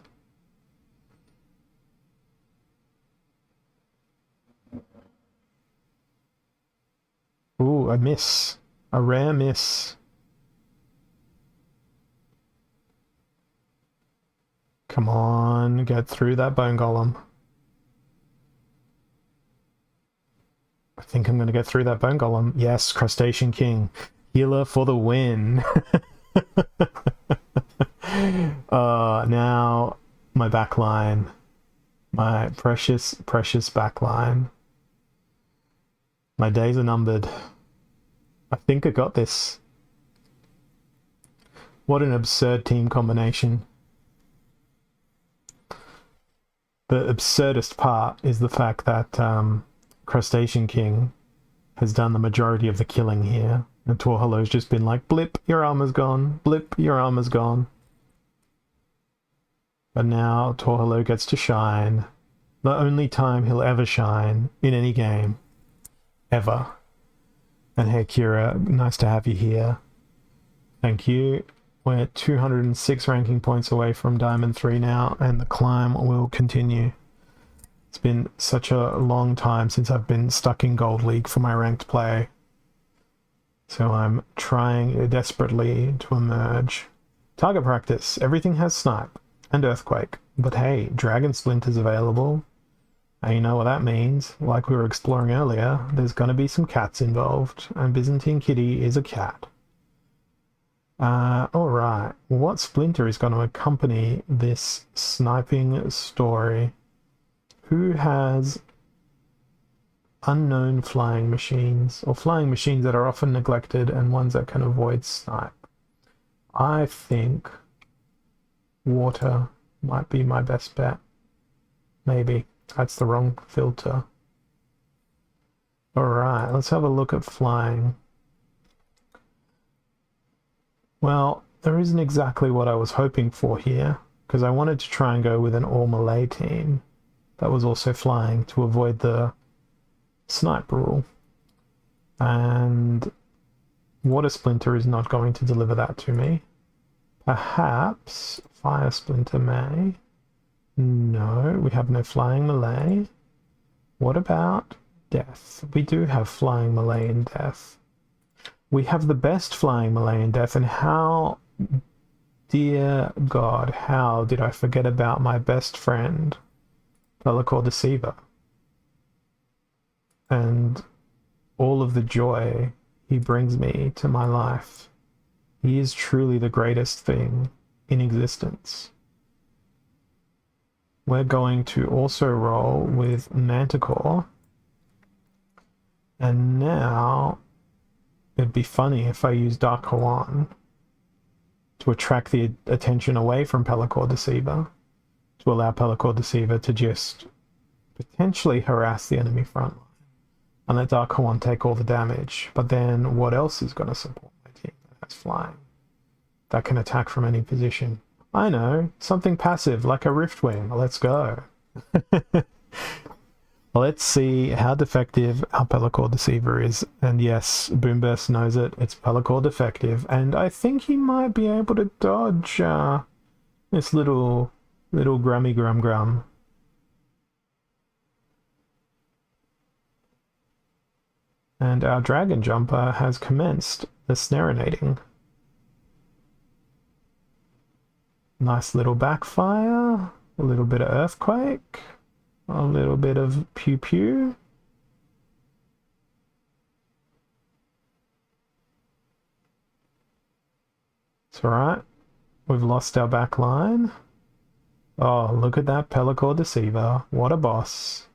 Ooh, a miss. A rare miss. Come on, get through that Bone Golem. I think I'm going to get through that Bone Golem. Yes, Crustacean King. Healer for the win. Now my backline. My precious, precious backline. My days are numbered. I think I got this. What an absurd team combination. The absurdest part is the fact that Crustacean King has done the majority of the killing here. And Torhalo's just been like, blip, your armor's gone. Blip, your armor's gone. But now Torhalo gets to shine. The only time he'll ever shine in any game. Ever. And hey Kira, nice to have you here. Thank you. We're 206 ranking points away from Diamond 3 now, and the climb will continue. It's been such a long time since I've been stuck in Gold League for my ranked play. So I'm trying desperately to emerge. Target practice. Everything has Snipe and Earthquake. But hey, Dragon Splinter's available. And you know what that means. Like we were exploring earlier, there's going to be some cats involved. And Byzantine Kitty is a cat. Alright. What Splinter is going to accompany this sniping story? Who has unknown flying machines, or flying machines that are often neglected and ones that can avoid snipe? I think water might be my best bet. Maybe. That's the wrong filter. Alright, let's have a look at flying. Well, there isn't exactly what I was hoping for here, because I wanted to try and go with an all-Malay team that was also flying to avoid the snipe rule. And Water Splinter is not going to deliver that to me. Perhaps Fire Splinter may. No, we have no flying Malay. What about death? We do have flying Malayan death. We have the best flying Malayan death, and how, dear God, how did I forget about my best friend, Pelacor Deceiver, and all of the joy he brings me to my life. He is truly the greatest thing in existence. We're going to also roll with Manticore. And now it'd be funny if I use Dark Hawan to attract the attention away from Pelacor Deceiver, to allow Pelacor Deceiver to just potentially harass the enemy front line and let Dark Hawan take all the damage. But then what else is going to support my team that's flying? That can attack from any position. I know, something passive like a Riftwing. Let's go. Let's see how defective our Pelacor Deceiver is. And yes, Boomburst knows it. It's Pelacor defective. And I think he might be able to dodge this little Grummy Grum Grum. And our Dragon Jumper has commenced the Snarenating. Nice little backfire, a little bit of Earthquake, a little bit of Pew Pew. It's alright. We've lost our back line. Oh, look at that Pelacor Deceiver. What a boss.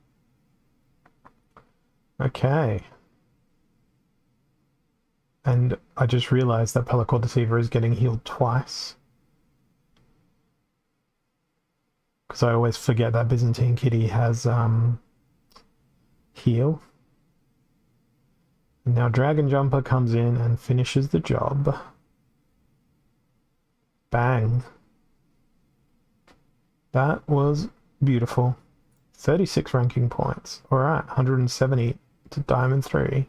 Okay. And I just realized that Pelacor Deceiver is getting healed twice. Because I always forget that Byzantine Kitty has heal. And now Dragon Jumper comes in and finishes the job. Bang. That was beautiful. 36 ranking points. Alright, 170 to Diamond 3.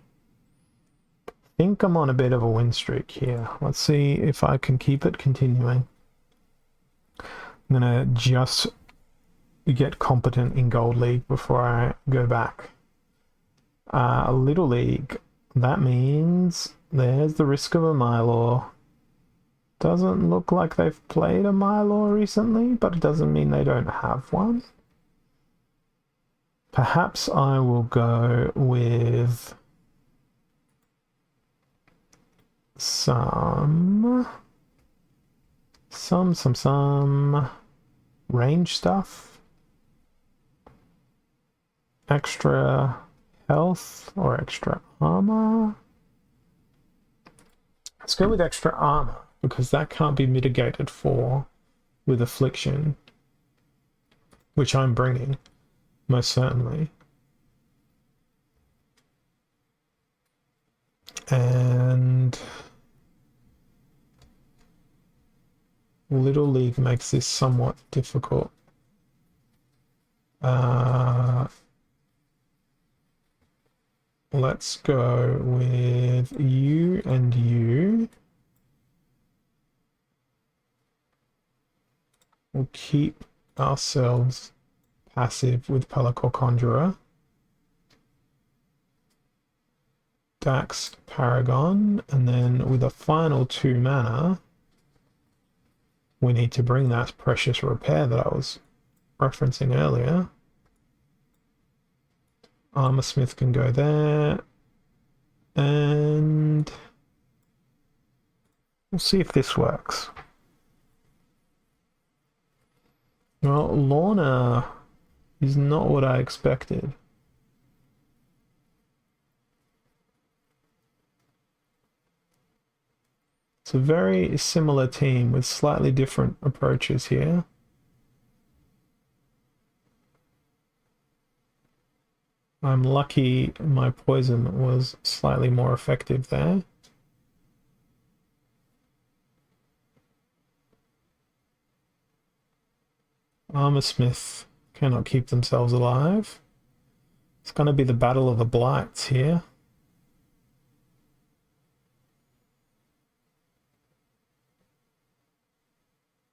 I think I'm on a bit of a win streak here. Let's see if I can keep it continuing. I'm gonna just get competent in Gold League before I go back. Little League, that means there's the risk of a Mylor. Doesn't look like they've played a Mylor recently, but it doesn't mean they don't have one. Perhaps I will go with some range stuff. Extra health or extra armor. Let's go with extra armor, because that can't be mitigated for with affliction, which I'm bringing, most certainly. And Little League makes this somewhat difficult. Let's go with you and you. We'll keep ourselves passive with Pelacor Conjurer. Dax Paragon, and then with a final 2 mana, we need to bring that precious repair that I was referencing earlier. Armor Smith can go there, and we'll see if this works. Well, Lorna is not what I expected. It's a very similar team with slightly different approaches here. I'm lucky my poison was slightly more effective there. Armorsmith cannot keep themselves alive. It's going to be the battle of the blights here.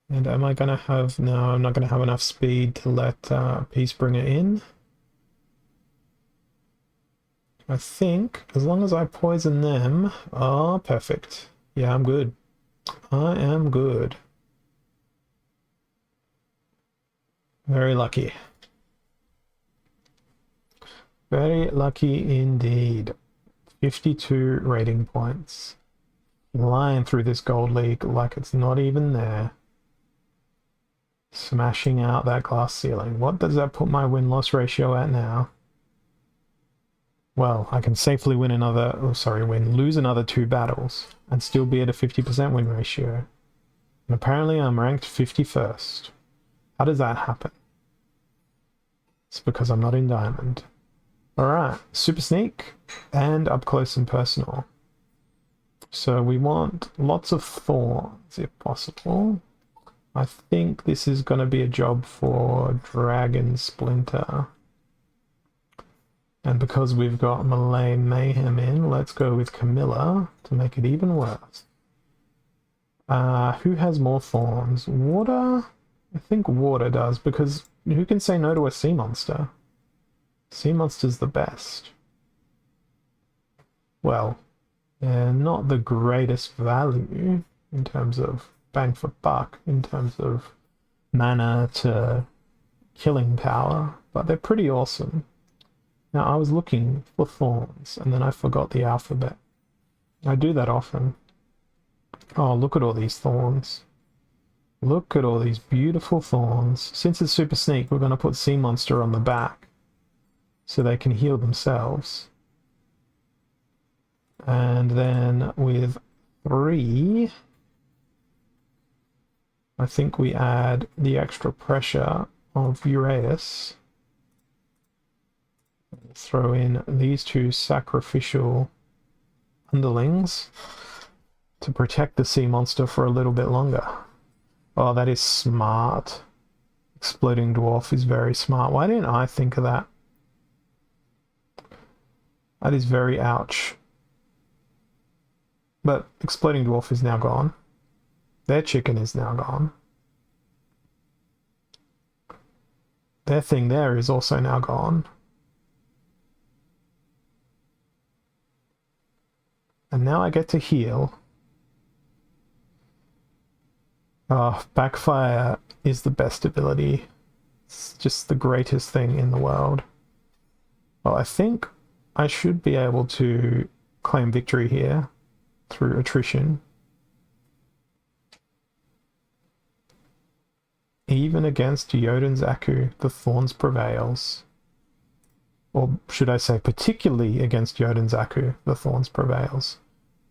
And am I going to have... No, I'm not going to have enough speed to let Peacebringer in. I think as long as I poison them... Oh, perfect. Yeah, I'm good. I am good. Very lucky. Very lucky indeed. 52 rating points. Flying through this gold league like it's not even there. Smashing out that glass ceiling. What does that put my win-loss ratio at now? Well, I can safely win another... Oh, sorry, lose another 2 battles and still be at a 50% win ratio. And apparently I'm ranked 51st. How does that happen? It's because I'm not in Diamond. Alright, Super Sneak and Up Close and Personal. So we want lots of thorns if possible. I think this is going to be a job for Dragon Splinter. And because we've got Malay Mayhem in, let's go with Camilla to make it even worse. Who has more thorns? Water? I think water does, because who can say no to a sea monster? Sea monster's the best. Well, they're not the greatest value in terms of bang for buck, in terms of mana to killing power, but they're pretty awesome. Now, I was looking for thorns, and then I forgot the alphabet. I do that often. Oh, look at all these thorns. Look at all these beautiful thorns. Since it's Super Sneak, we're going to put Sea Monster on the back so they can heal themselves. And then with 3, I think we add the extra pressure of Uraeus. Throw in these 2 sacrificial underlings to protect the sea monster for a little bit longer. Oh, that is smart. Exploding Dwarf is very smart. Why didn't I think of that? That is very ouch. But Exploding Dwarf is now gone. Their chicken is now gone. Their thing there is also now gone. And now I get to heal. Oh, Backfire is the best ability. It's just the greatest thing in the world. Well, I think I should be able to claim victory here through attrition. Even against Jotun's Aku, the Thorns prevails. Or should I say, particularly against Jotun's Aku, the Thorns prevails.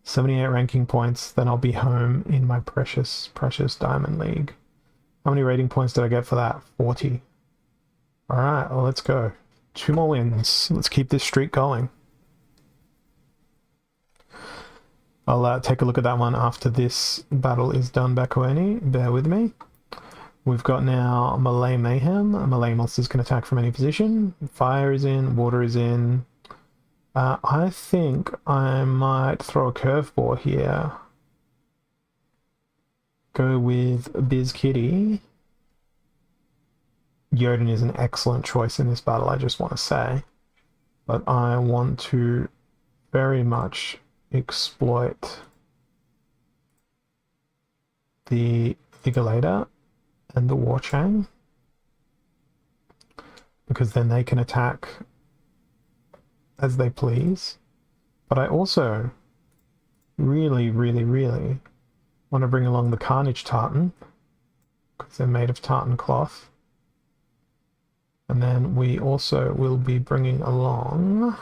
78 ranking points, then I'll be home in my precious, precious Diamond League. How many rating points did I get for that? 40. Alright, well, let's go. 2 more wins. Let's keep this streak going. I'll take a look at that one after this battle is done, Bakueni. Bear with me. We've got now Malay Mayhem. Malay monsters can attack from any position. Fire is in, water is in. I think I might throw a curveball here. Go with Biz Kitty. Jotun is an excellent choice in this battle, I just want to say. But I want to very much exploit the Vigilator and the Warchang, because then they can attack as they please. But I also really want to bring along the Carnage Tartan, because they're made of tartan cloth. And then we also will be bringing along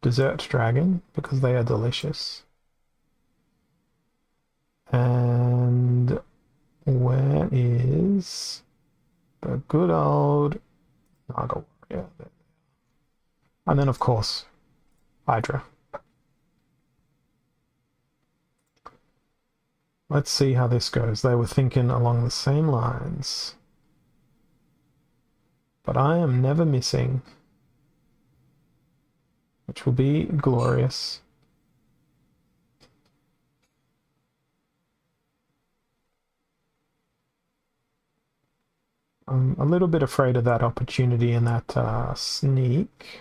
Desert Dragon, because they are delicious. And where is the good old Naga Warrior? And then, of course, Hydra. Let's see how this goes. They were thinking along the same lines. But I am never missing, which will be glorious. I'm a little bit afraid of that opportunity and that sneak.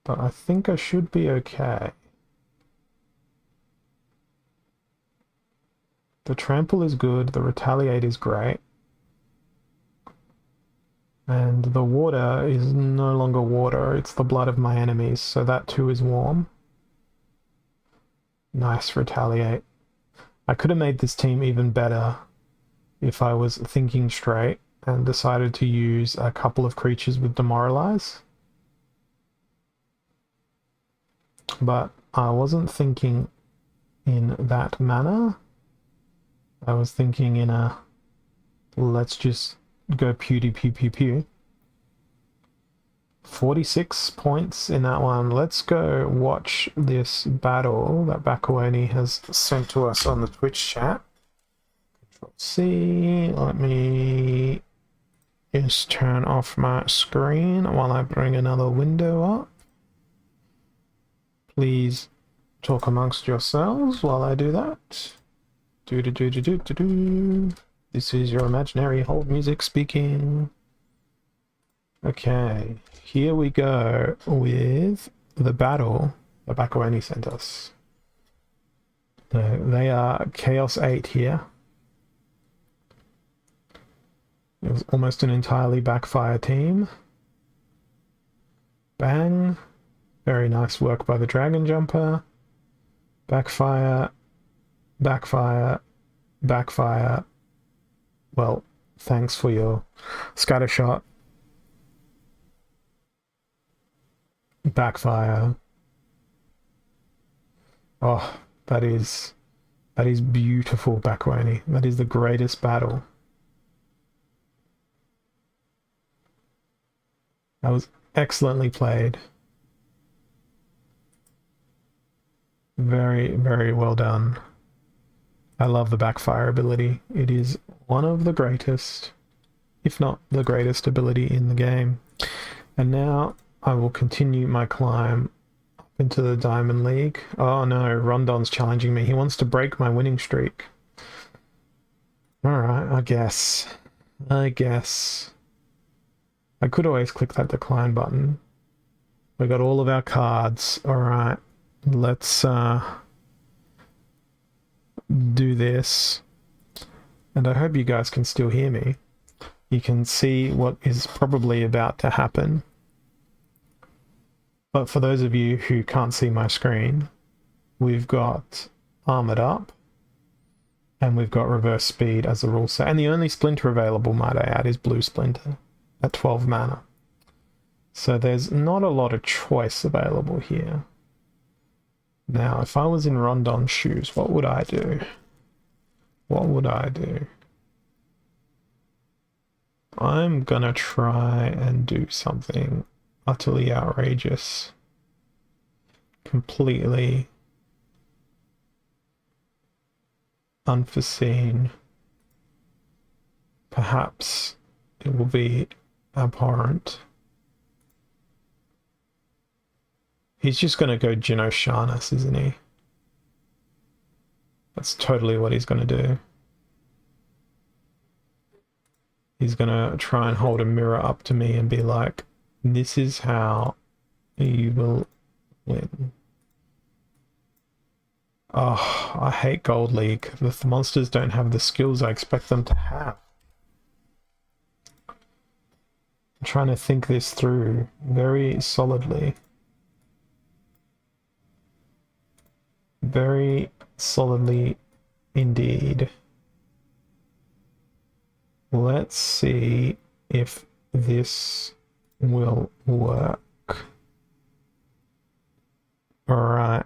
but I think I should be okay. The trample is good, the retaliate is great. And the water is no longer water, it's the blood of my enemies, so that too is warm. Nice retaliate. I could have made this team even better if I was thinking straight and decided to use a couple of creatures with demoralize. But I wasn't thinking in that manner. I was thinking in a let's just go pew pew pew pew. 46 points in that one. Let's go watch this battle that Bakawani has sent to us on the Twitch chat. Control C. Let me just turn off my screen while I bring another window up. Please talk amongst yourselves while I do that. This is your imaginary hold music speaking. Okay, here we go with the battle that Bakawani sent us. They are Chaos 8 here. It was almost an entirely backfire team. Bang. Very nice work by the Dragon Jumper. Backfire. Backfire. Backfire. Well, thanks for your scatter shot. Backfire. Oh, that is beautiful, Bakawani. That is the greatest battle. That was excellently played. Very, very well done. I love the backfire ability. It is one of the greatest, if not the greatest ability in the game. And now I will continue my climb up into the Diamond League. Oh no, Rondon's challenging me. He wants to break my winning streak. Alright, I guess. I could always click that decline button. We got all of our cards. Alright, let's do this. And I hope you guys can still hear me. You can see what is probably about to happen. But for those of you who can't see my screen, we've got Armored Up, and we've got Reverse Speed as a rule set. And the only Splinter available, might I add, is Blue Splinter at 12 mana. So there's not a lot of choice available here. Now, if I was in Rondon's shoes, what would I do? What would I do? I'm gonna try and do something utterly outrageous. Completely unforeseen. Perhaps it will be abhorrent. He's just going to go Genoshanus, isn't he? That's totally what he's going to do. He's going to try and hold a mirror up to me and be like, this is how you will win. Oh, I hate Gold League. The monsters don't have the skills I expect them to have. I'm trying to think this through very solidly. Very solidly indeed. Let's see if this will work. Alright.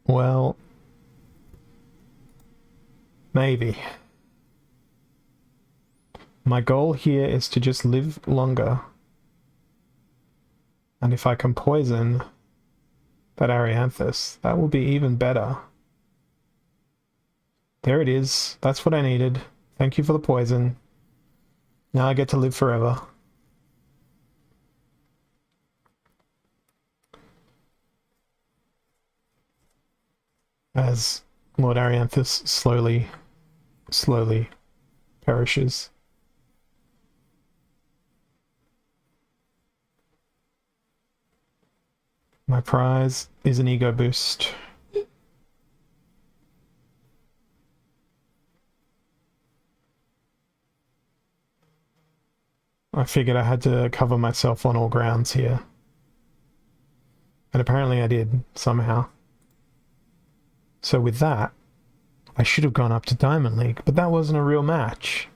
Well, maybe. My goal here is to just live longer. And if I can poison that Arianthus, that will be even better. There it is. That's what I needed. Thank you for the poison. Now I get to live forever. As Lord Arianthus slowly perishes. My prize is an ego boost. I figured I had to cover myself on all grounds here. And apparently I did, somehow. So with that, I should have gone up to Diamond League, but that wasn't a real match.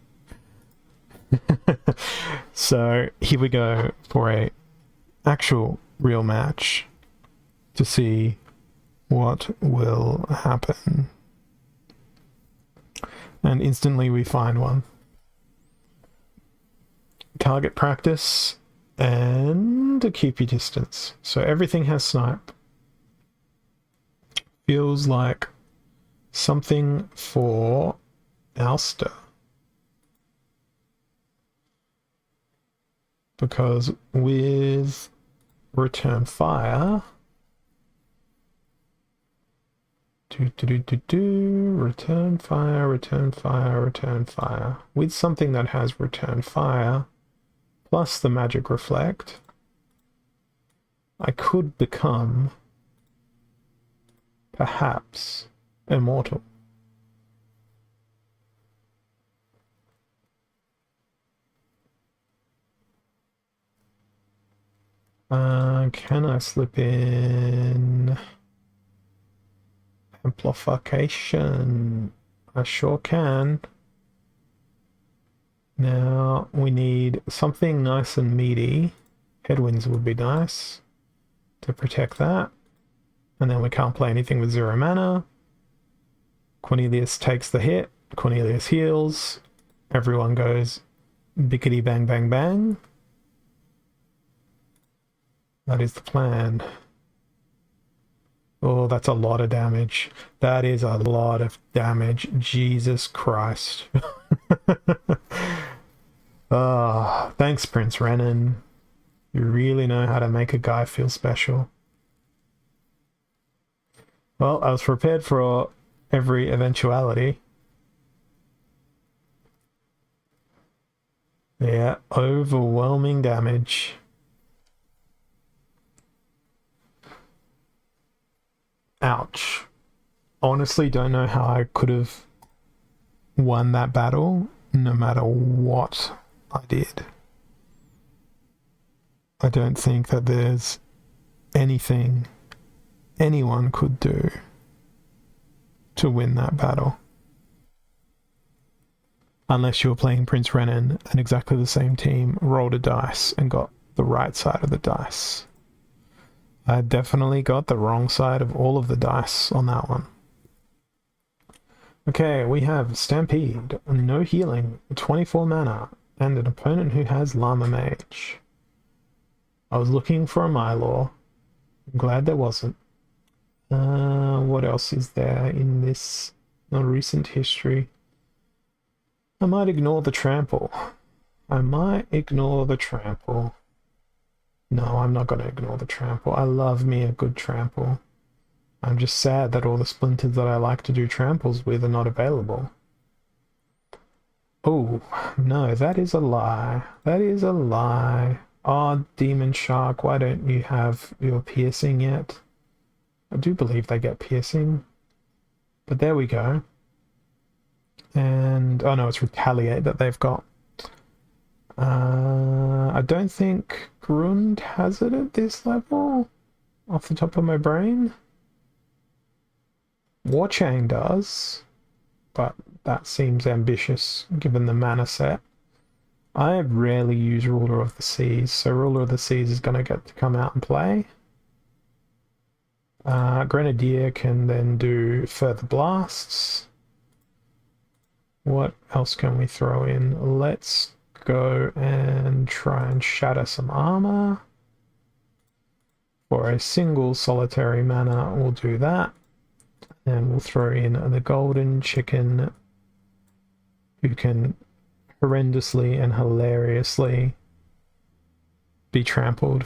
So here we go for a actual real match to see what will happen. And instantly we find one. Target practice and a keep your distance. So everything has snipe. Feels like something for Alster. Because with return fire, return fire, return fire, return fire. With something that has return fire, plus the magic reflect, I could become perhaps immortal. Can I slip in amplification? I sure can. Now we need something nice and meaty. Headwinds would be nice to protect that. And then we can't play anything with 0 mana. Cornelius takes the hit. Cornelius heals. Everyone goes bickety bang bang bang. That is the plan. Oh, that's a lot of damage. That is a lot of damage. Jesus Christ. Ah, thanks, Prince Renan. You really know how to make a guy feel special. Well, I was prepared for every eventuality. Yeah, overwhelming damage. Ouch. Honestly, don't know how I could have won that battle, no matter what I did. I don't think that there's anything anyone could do to win that battle. Unless you were playing Prince Renan and exactly the same team rolled a dice and got the right side of the dice. I definitely got the wrong side of all of the dice on that one. Okay, we have Stampede, no healing, 24 mana, and an opponent who has Llama Mage. I was looking for a Mylor. I'm glad there wasn't. What else is there in this recent history? I might ignore the trample. I might ignore the trample. No, I'm not going to ignore the trample. I love me a good trample. I'm just sad that all the splinters that I like to do tramples with are not available. Oh, no, that is a lie. That is a lie. Oh, Demon Shark, why don't you have your piercing yet? I do believe they get piercing. But there we go. And, oh no, it's Retaliate that they've got. I don't think Grund has it at this level, off the top of my brain. Warchain does, but that seems ambitious given the mana set. I rarely use Ruler of the Seas, so Ruler of the Seas is going to get to come out and play. Grenadier can then do further blasts. What else can we throw in? Let's go and try and shatter some armor. For a single solitary mana, we'll do that. And we'll throw in the golden chicken, who can horrendously and hilariously be trampled.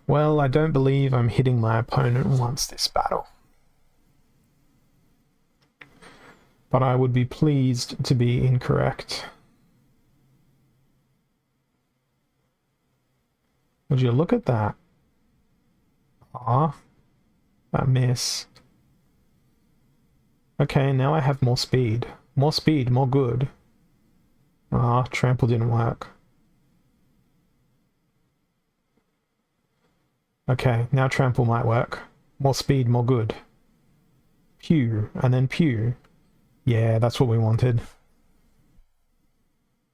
Well, I don't believe I'm hitting my opponent once this battle. But I would be pleased to be incorrect. Would you look at that? Ah, that miss. Okay, now I have more speed. More speed, more good. Ah, trample didn't work. Okay, now trample might work. More speed, more good. Pew, and then pew. Yeah, that's what we wanted.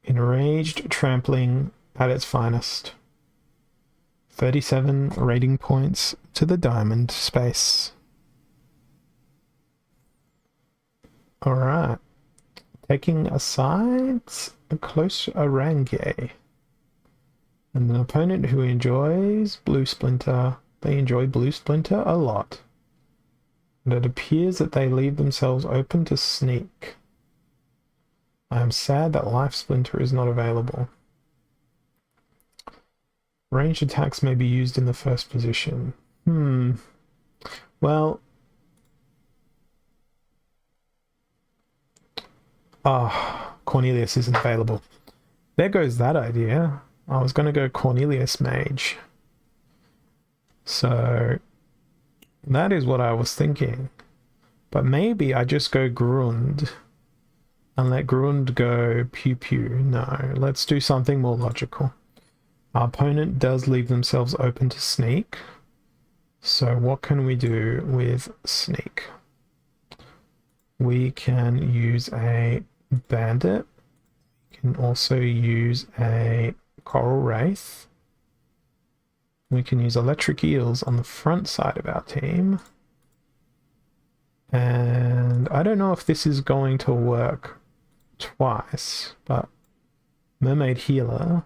Enraged trampling at its finest. 37 rating points to the diamond space. Alright. Taking aside a close Orange. And an opponent who enjoys Blue Splinter. They enjoy Blue Splinter a lot. And it appears that they leave themselves open to sneak. I am sad that Life Splinter is not available. Ranged attacks may be used in the first position. Well... Cornelius isn't available. There goes that idea. I was going to go Cornelius Mage. So... that is what I was thinking. But maybe I just go Grund. And let Grund go Pew Pew. No, let's do something more logical. Our opponent does leave themselves open to sneak. So what can we do with sneak? We can use a bandit. We can also use a coral wraith. We can use electric eels on the front side of our team. And I don't know if this is going to work twice, but Mermaid Healer,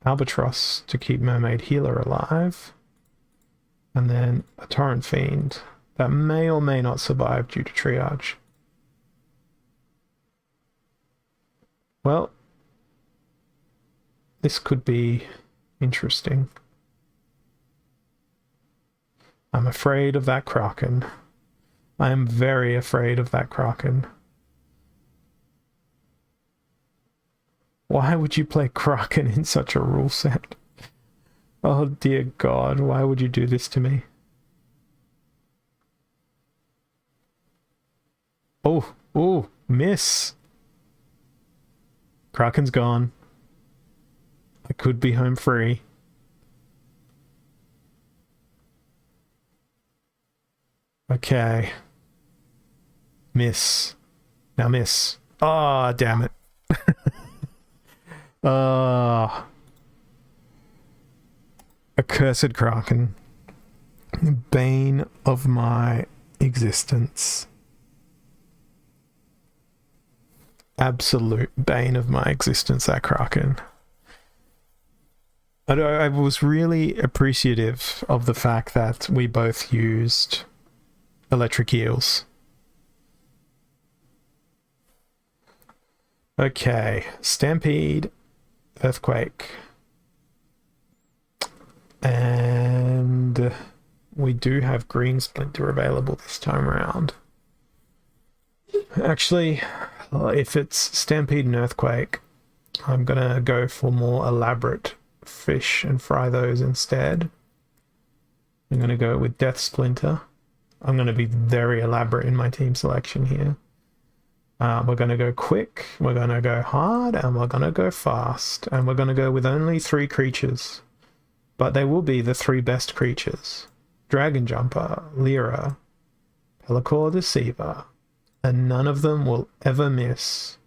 Albatross to keep Mermaid Healer alive, and then a Torrent Fiend that may or may not survive due to triage. Well, this could be interesting. I'm afraid of that Kraken. I am very afraid of that Kraken. Why would you play Kraken in such a rule set? Oh dear God, why would you do this to me? Oh, miss. Kraken's gone. I could be home free. Okay. Miss. Now miss. Ah, oh, damn it. Accursed Kraken. Bane of my existence. Absolute bane of my existence, that Kraken. I was really appreciative of the fact that we both used electric eels. Okay, Stampede, Earthquake. And we do have Green Splinter available this time around. Actually, if it's Stampede and Earthquake, I'm gonna go for more elaborate fish and fry those instead. I'm gonna go with Death Splinter. I'm gonna be very elaborate in my team selection here. We're gonna go quick, we're gonna go hard, and we're gonna go fast. And we're gonna go with only 3 creatures. But they will be the 3 best creatures. Dragon Jumper, Lyra, Pelacor Deceiver. And none of them will ever miss.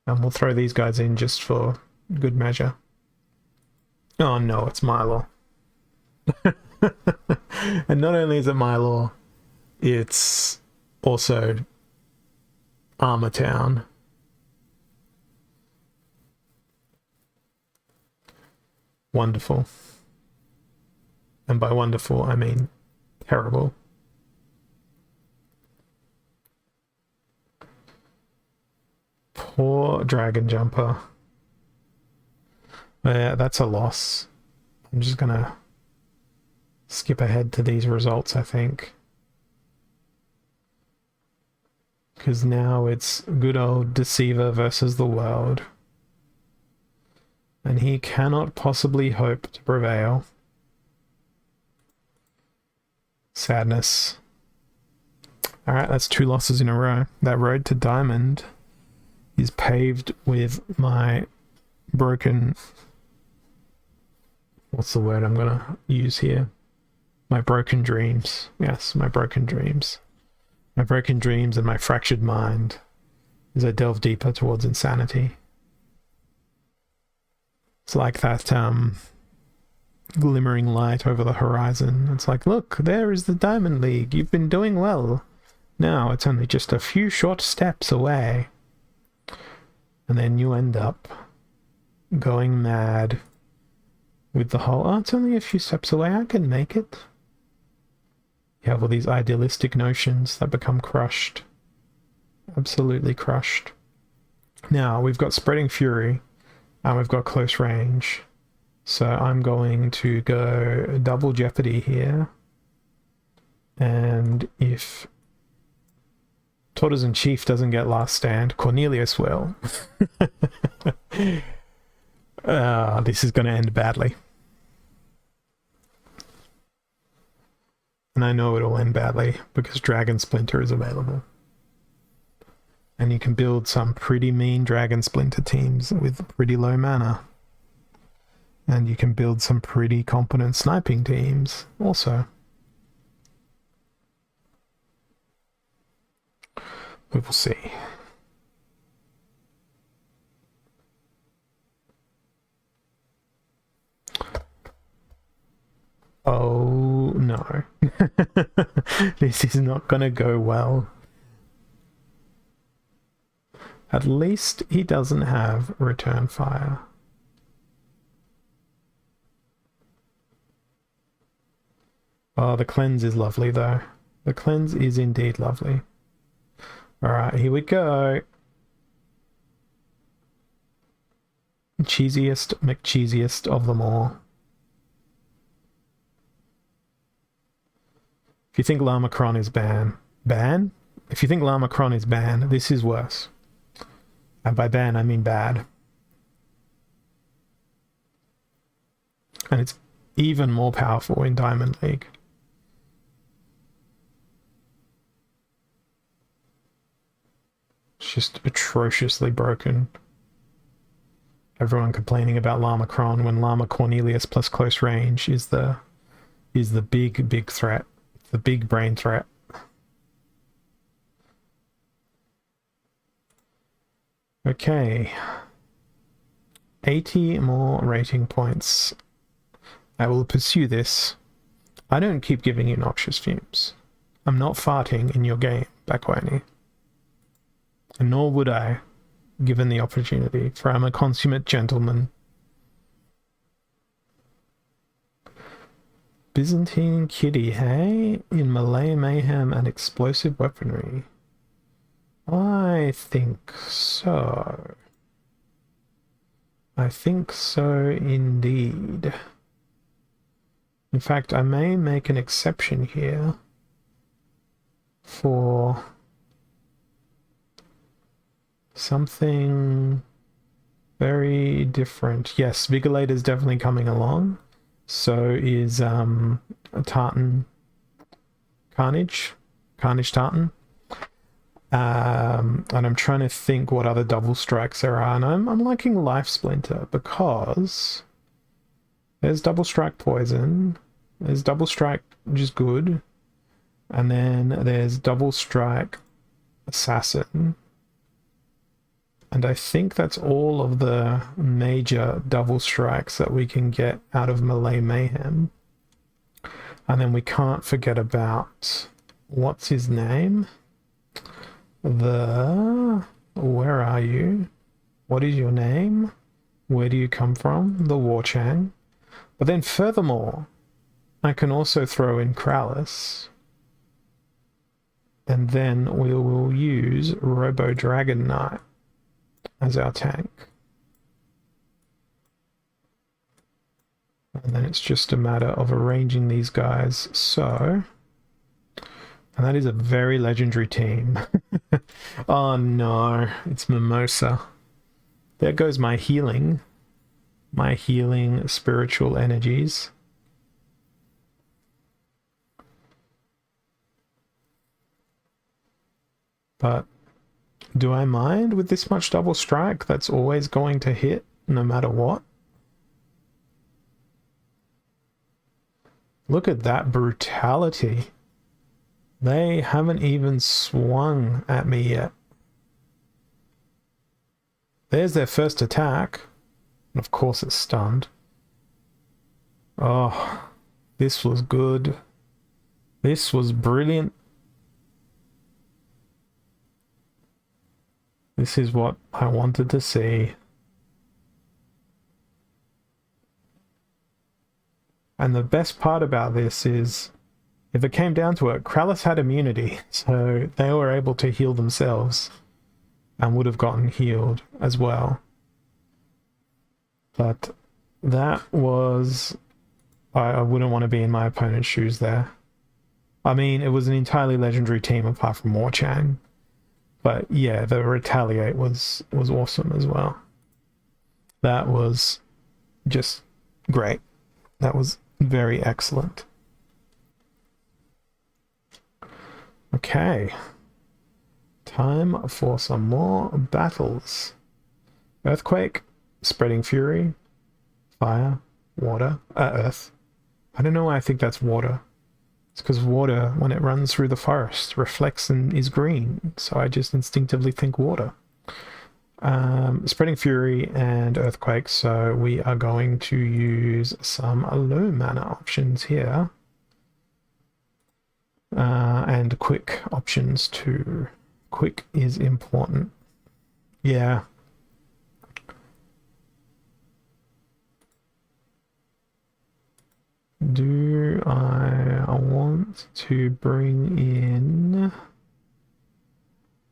And we'll throw these guys in just for good measure. Oh no, it's Mylor. And not only is it Mylor, it's also Armor Town. Wonderful. And by wonderful, I mean terrible. Poor Dragon Jumper. Yeah, that's a loss. I'm just gonna skip ahead to these results, I think. Because now it's good old Deceiver versus the world. And he cannot possibly hope to prevail. Sadness. Alright, that's 2 losses in a row. That road to diamond is paved with my broken... What's the word I'm gonna use here? My broken dreams. Yes, my broken dreams. My broken dreams and my fractured mind as I delve deeper towards insanity. It's like that glimmering light over the horizon. It's like, look, there is the Diamond League. You've been doing well. Now it's only just a few short steps away. And then you end up going mad with the whole, oh, it's only a few steps away, I can make it. You have all these idealistic notions that become crushed. Absolutely crushed. Now, we've got Spreading Fury, and we've got Close Range. So I'm going to go double jeopardy here. And if Tortoise Chief doesn't get last stand, Cornelius will. This is going to end badly. And I know it'll end badly because Dragon Splinter is available. And you can build some pretty mean Dragon Splinter teams with pretty low mana. And you can build some pretty competent sniping teams also. We will see. Oh no. This is not gonna go well. At least he doesn't have Return Fire. Oh, the cleanse is lovely though. The cleanse is indeed lovely. Alright, here we go. Cheesiest McCheesiest of them all. If you think Lamacron is ban? If you think Lamacron is ban, this is worse. And by ban, I mean bad. And it's even more powerful in Diamond League. It's just atrociously broken. Everyone complaining about Lamacron when Lama Cornelius plus Close Range is the big threat. The big brain threat. Okay. 80 more rating points. I will pursue this. I don't keep giving you noxious fumes. I'm not farting in your game, Bakwani. And nor would I, given the opportunity, for I'm a consummate gentleman. Byzantine Kitty, hey? In Malay Mayhem and Explosive Weaponry. I think so. I think so indeed. In fact, I may make an exception here for something very different. Yes, Vigilate is definitely coming along. So is Tartan Carnage Tartan. And I'm trying to think what other double strikes there are. And I'm liking Life Splinter because there's double strike poison, there's double strike which is good, and then there's double strike assassin. And I think that's all of the major double strikes that we can get out of Malay Mayhem. And then we can't forget about, what's his name? Where are you? What is your name? Where do you come from? The Warchang. But then furthermore, I can also throw in Krallis. And then we will use Robo Dragon Knight as our tank. And then it's just a matter of arranging these guys so. And that is a very legendary team. Oh no, it's Mimosa. There goes my healing. my healing spiritual energies. But do I mind with this much double strike? That's always going to hit no matter what. Look at that brutality. They haven't even swung at me yet. There's their first attack. And of course it's stunned. Oh, this was good. This was brilliant. This is what I wanted to see. And the best part about this is, if it came down to it, Krallis had immunity, so they were able to heal themselves and would have gotten healed as well. But that was... I wouldn't want to be in my opponent's shoes there. I mean, it was an entirely legendary team apart from Morchang. But yeah, the Retaliate was awesome as well. That was just great. That was very excellent. Okay. Time for some more battles. Earthquake, Spreading Fury, Fire, Water, Earth. I don't know why I think that's water. It's because water, when it runs through the forest, reflects and is green. So I just instinctively think water. Spreading Fury and Earthquake. So we are going to use some low mana options here. And quick options too. Quick is important. Yeah. Do I want to bring in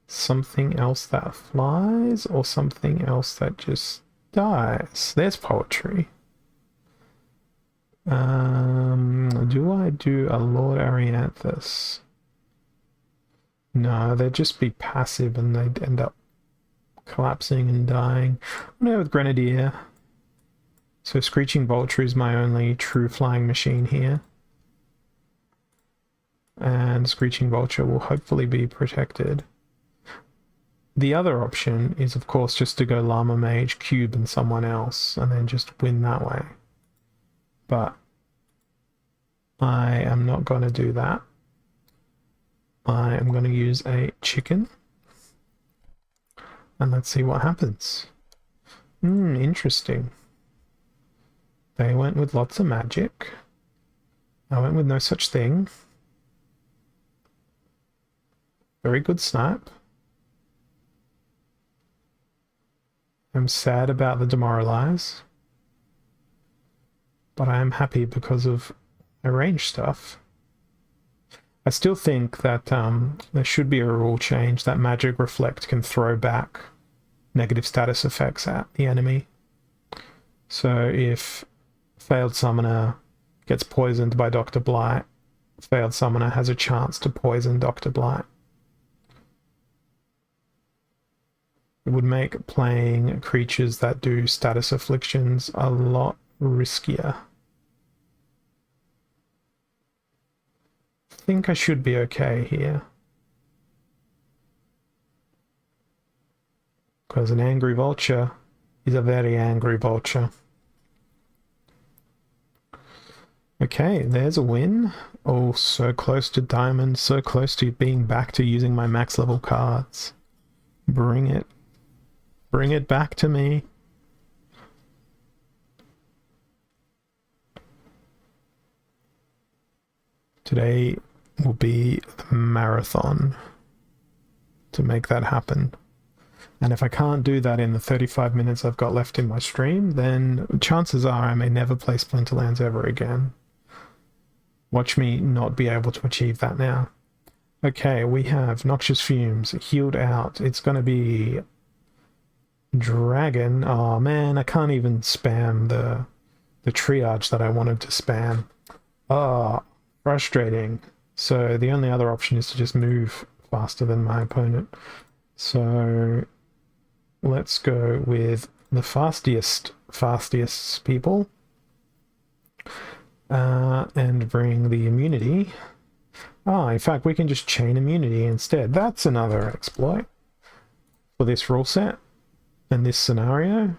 something else that flies or something else that just dies? There's poetry. Do I do a Lord Arianthus? No, they'd just be passive and they'd end up collapsing and dying. I'm gonna go with Grenadier. So Screeching Vulture is my only true flying machine here. And Screeching Vulture will hopefully be protected. The other option is, of course, just to go Llama Mage, Cube, and someone else, and then just win that way. But I am not going to do that. I am going to use a chicken. And let's see what happens. Interesting. They went with lots of magic. I went with no such thing. Very good snipe. I'm sad about the demoralize. But I am happy because of my range stuff. I still think that there should be a rule change that Magic Reflect can throw back negative status effects at the enemy. So if Failed Summoner gets poisoned by Dr. Blight, Failed Summoner has a chance to poison Dr. Blight. It would make playing creatures that do status afflictions a lot riskier. I think I should be okay here. Because an angry vulture is a very angry vulture. Okay, there's a win. Oh, so close to diamond, so close to being back to using my max level cards. Bring it. Bring it back to me. Today will be the marathon to make that happen. And if I can't do that in the 35 minutes I've got left in my stream, then chances are I may never play Splinterlands ever again. Watch me not be able to achieve that now. Okay, we have Noxious Fumes, healed out. It's going to be Dragon. Oh man, I can't even spam the triage that I wanted to spam. Oh, frustrating. So the only other option is to just move faster than my opponent. So let's go with the fastest fastiest people. And bring the immunity. In fact, we can just chain immunity instead. That's another exploit for this rule set and this scenario.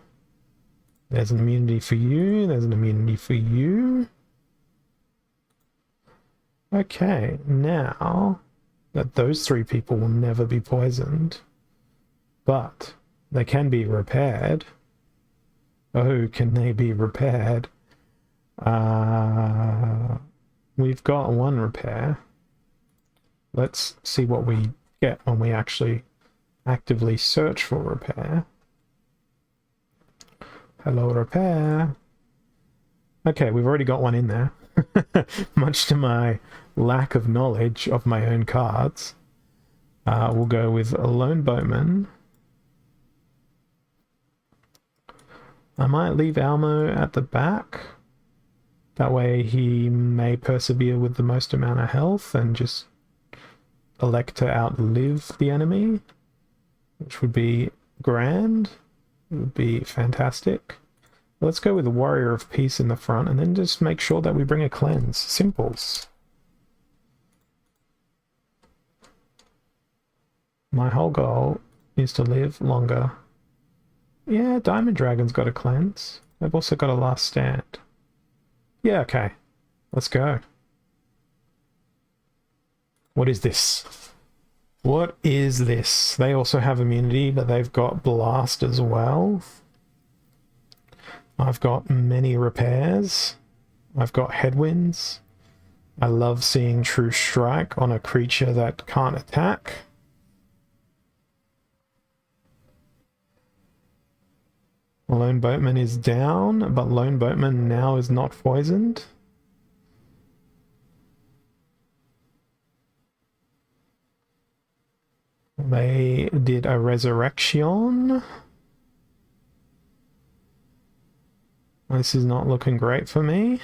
There's an immunity for you. There's an immunity for you. Okay, now that those 3 people will never be poisoned, but they can be repaired. Oh, can they be repaired? We've got 1 repair. Let's see what we get when we actually actively search for repair. Hello, repair. Okay, we've already got 1 in there. Much to my lack of knowledge of my own cards. We'll go with a lone boatman. I might leave Almo at the back. That way he may persevere with the most amount of health and just elect to outlive the enemy, which would be grand. It would be fantastic. Let's go with the Warrior of Peace in the front and then just make sure that we bring a cleanse. Simples. My whole goal is to live longer. Yeah, Diamond Dragon's got a cleanse. They've also got a last stand. Yeah, okay. Let's go. What is this? What is this? They also have immunity, but they've got blast as well. I've got many repairs. I've got headwinds. I love seeing True Strike on a creature that can't attack. Lone Boatman is down, but Lone Boatman now is not poisoned. They did a resurrection. This is not looking great for me.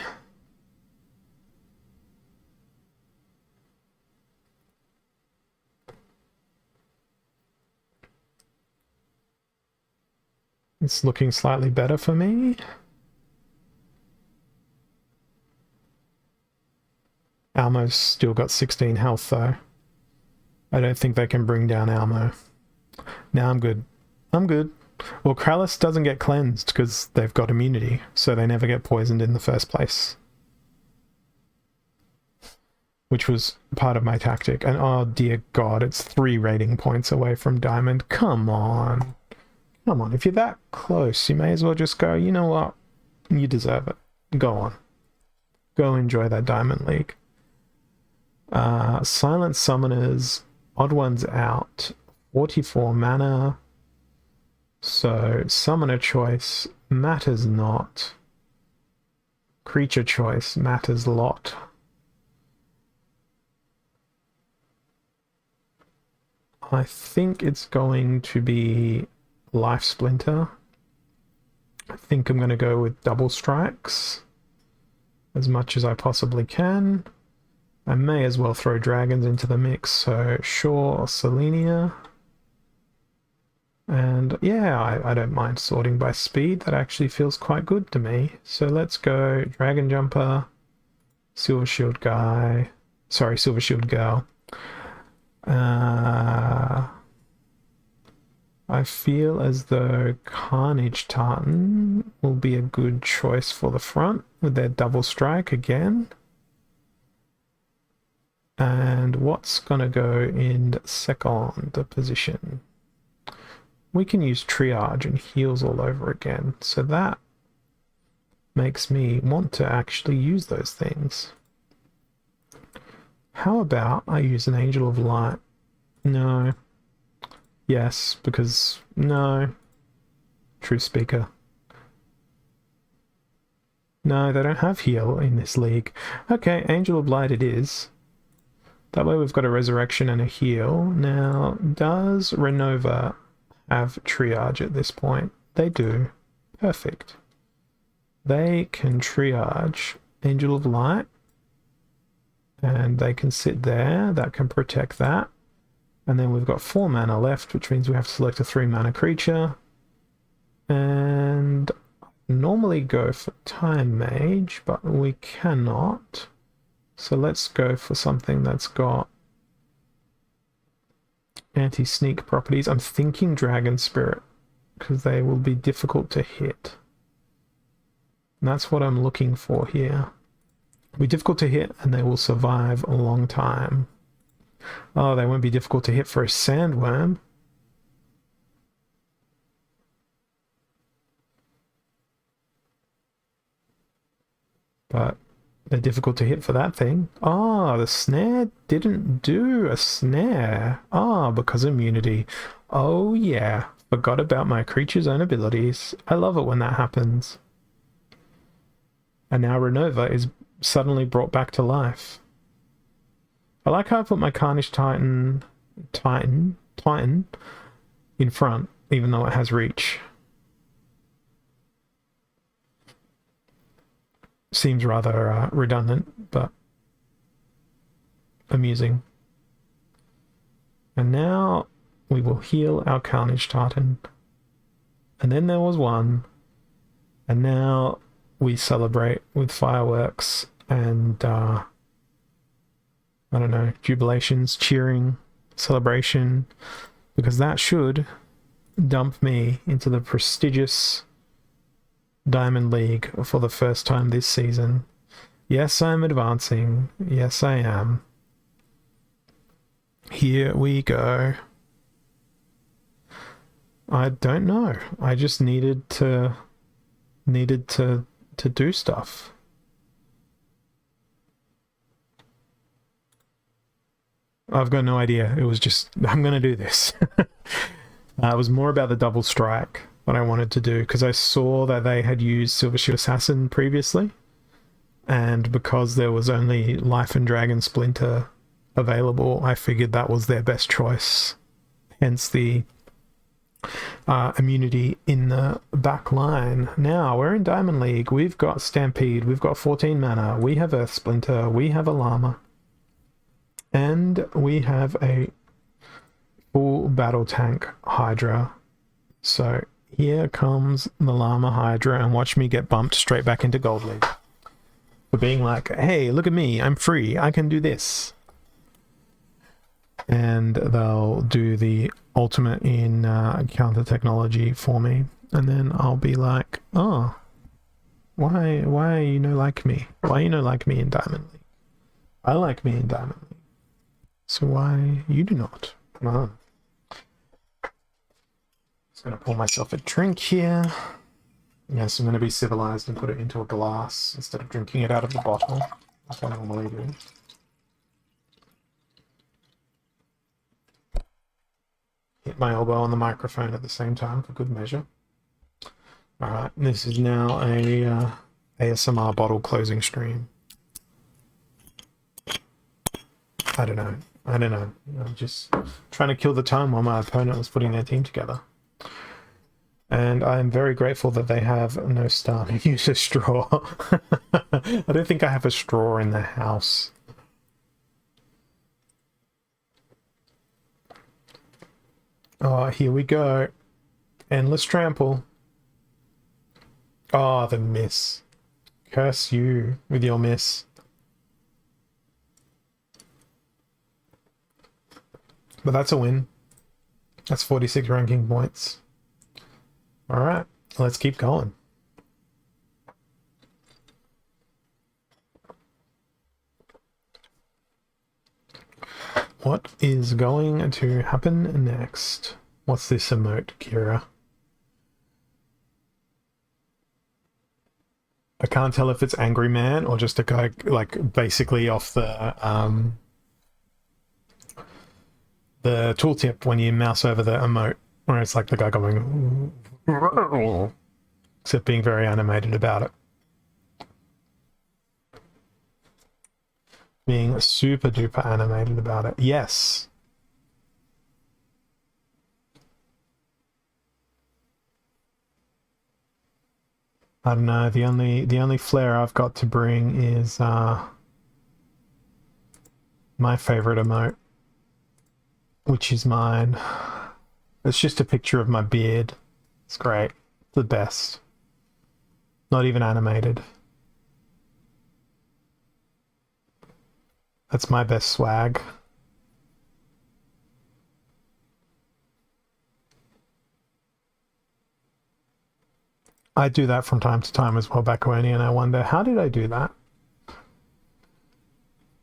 It's looking slightly better for me. Almo's still got 16 health though. I don't think they can bring down Almo. Now I'm good. I'm good. Well, Krallis doesn't get cleansed because they've got immunity, so they never get poisoned in the first place. Which was part of my tactic. And oh dear God, it's 3 rating points away from Diamond. Come on. Come on, if you're that close, you may as well just go, you know what? You deserve it. Go on. Go enjoy that Diamond League. Silent Summoners, Odd Ones out, 44 mana. So, Summoner choice matters not. Creature choice matters a lot. I think it's going to be Life Splinter. I think I'm going to go with double strikes as much as I possibly can. I may as well throw dragons into the mix, so sure, Selenia. And yeah, I don't mind sorting by speed. That actually feels quite good to me. So let's go Dragon Jumper, Silver Shield Guy, sorry, Silver Shield Girl. I feel as though Carnage Tartan will be a good choice for the front with their double strike again. And what's going to go in second position? We can use triage and heals all over again. So that makes me want to actually use those things. How about I use an Angel of Light? No. Yes, because no. True Speaker. No, they don't have heal in this league. Okay, Angel of Light it is. That way we've got a resurrection and a heal. Now, does Renova have triage at this point? They do. Perfect. They can triage Angel of Light. And they can sit there. That can protect that. And then we've got 4 mana left, which means we have to select a 3 mana creature. And I normally go for Time Mage, but we cannot. So let's go for something that's got anti-sneak properties. I'm thinking Dragon Spirit, because they will be difficult to hit. And that's what I'm looking for here. They'll be difficult to hit, and they will survive a long time. Oh, they won't be difficult to hit for a Sandworm. But they're difficult to hit for that thing. Ah, the snare didn't do a snare. Ah, because immunity. Oh yeah, forgot about my creature's own abilities. I love it when that happens. And now Renova is suddenly brought back to life. I like how I put my Carnage Titan in front, even though it has reach. Seems rather redundant, but amusing. And now we will heal our Carnage Titan. And then there was one. And now we celebrate with fireworks and, I don't know, jubilations, cheering, celebration, because that should dump me into the prestigious Diamond League for the first time this season. Yes, I'm advancing. Yes, I am. Here we go. I don't know. I just needed to do stuff. I've got no idea. It was just, I'm gonna do this. It was more about the double strike what I wanted to do, because I saw that they had used Silver Shield Assassin previously, and because there was only Life and Dragon Splinter available, I figured that was their best choice. Hence the immunity in the back line. Now we're in Diamond League. We've got Stampede. We've got 14 mana. We have Earth Splinter. We have a Llama. And we have a full battle tank Hydra. So here comes the Llama Hydra, and watch me get bumped straight back into Gold League. For being like, hey, look at me, I'm free, I can do this. And they'll do the ultimate in counter technology for me. And then I'll be like, oh, why are you no like me? Why are you no like me in Diamond League? I like me in Diamond League. So why you do not? Come on. Just gonna pour myself a drink here. Yes, I'm gonna be civilized and put it into a glass instead of drinking it out of the bottle, like I normally do. Hit my elbow on the microphone at the same time for good measure. Alright, this is now a ASMR bottle closing stream. I don't know. I'm just trying to kill the time while my opponent was putting their team together. And I'm very grateful that they have no star to use a straw. I don't think I have a straw in the house. Oh, here we go. Endless trample. Oh, the miss. Curse you with your miss. But that's a win. That's 46 ranking points. Alright, let's keep going. What is going to happen next? What's this emote, Kira? I can't tell if it's Angry Man or just a guy, like, basically off the tooltip when you mouse over the emote, where it's like the guy going, except being very animated about it. Being super duper animated about it. Yes. I don't know, the only flair I've got to bring is my favorite emote, which is mine. It's just a picture of my beard. It's great. The best. Not even animated. That's my best swag. I do that from time to time as well, Backoni, and I wonder, how did I do that?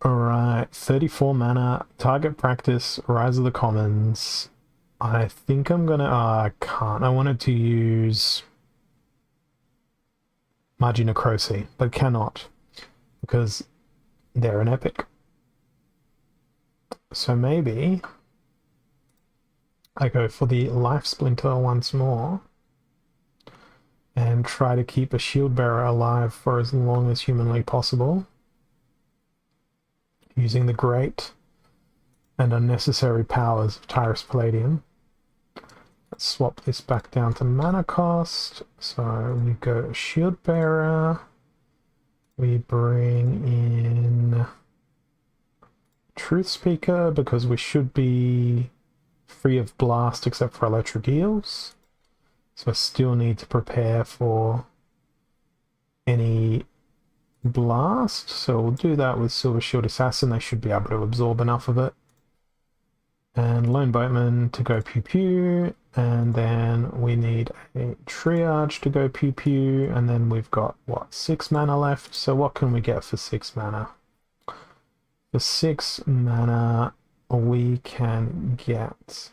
Alright, 34 mana, target practice, Rise of the Commons. I think I'm gonna... I can't. I wanted to use Magi Necrosi, but cannot, because they're an epic. So maybe I go for the Life Splinter once more and try to keep a shield bearer alive for as long as humanly possible, using the great and unnecessary powers of Tyrus Palladium. Let's swap this back down to mana cost. So we go shield bearer. We bring in Truth Speaker because we should be free of blast except for electric eels. So I still need to prepare for any blast. So we'll do that with Silver Shield Assassin. They should be able to absorb enough of it. And Lone Boatman to go pew pew. And then we need a Triage to go pew pew. And then we've got, what, 6 mana left? So what can we get for 6 mana? For 6 mana, we can get...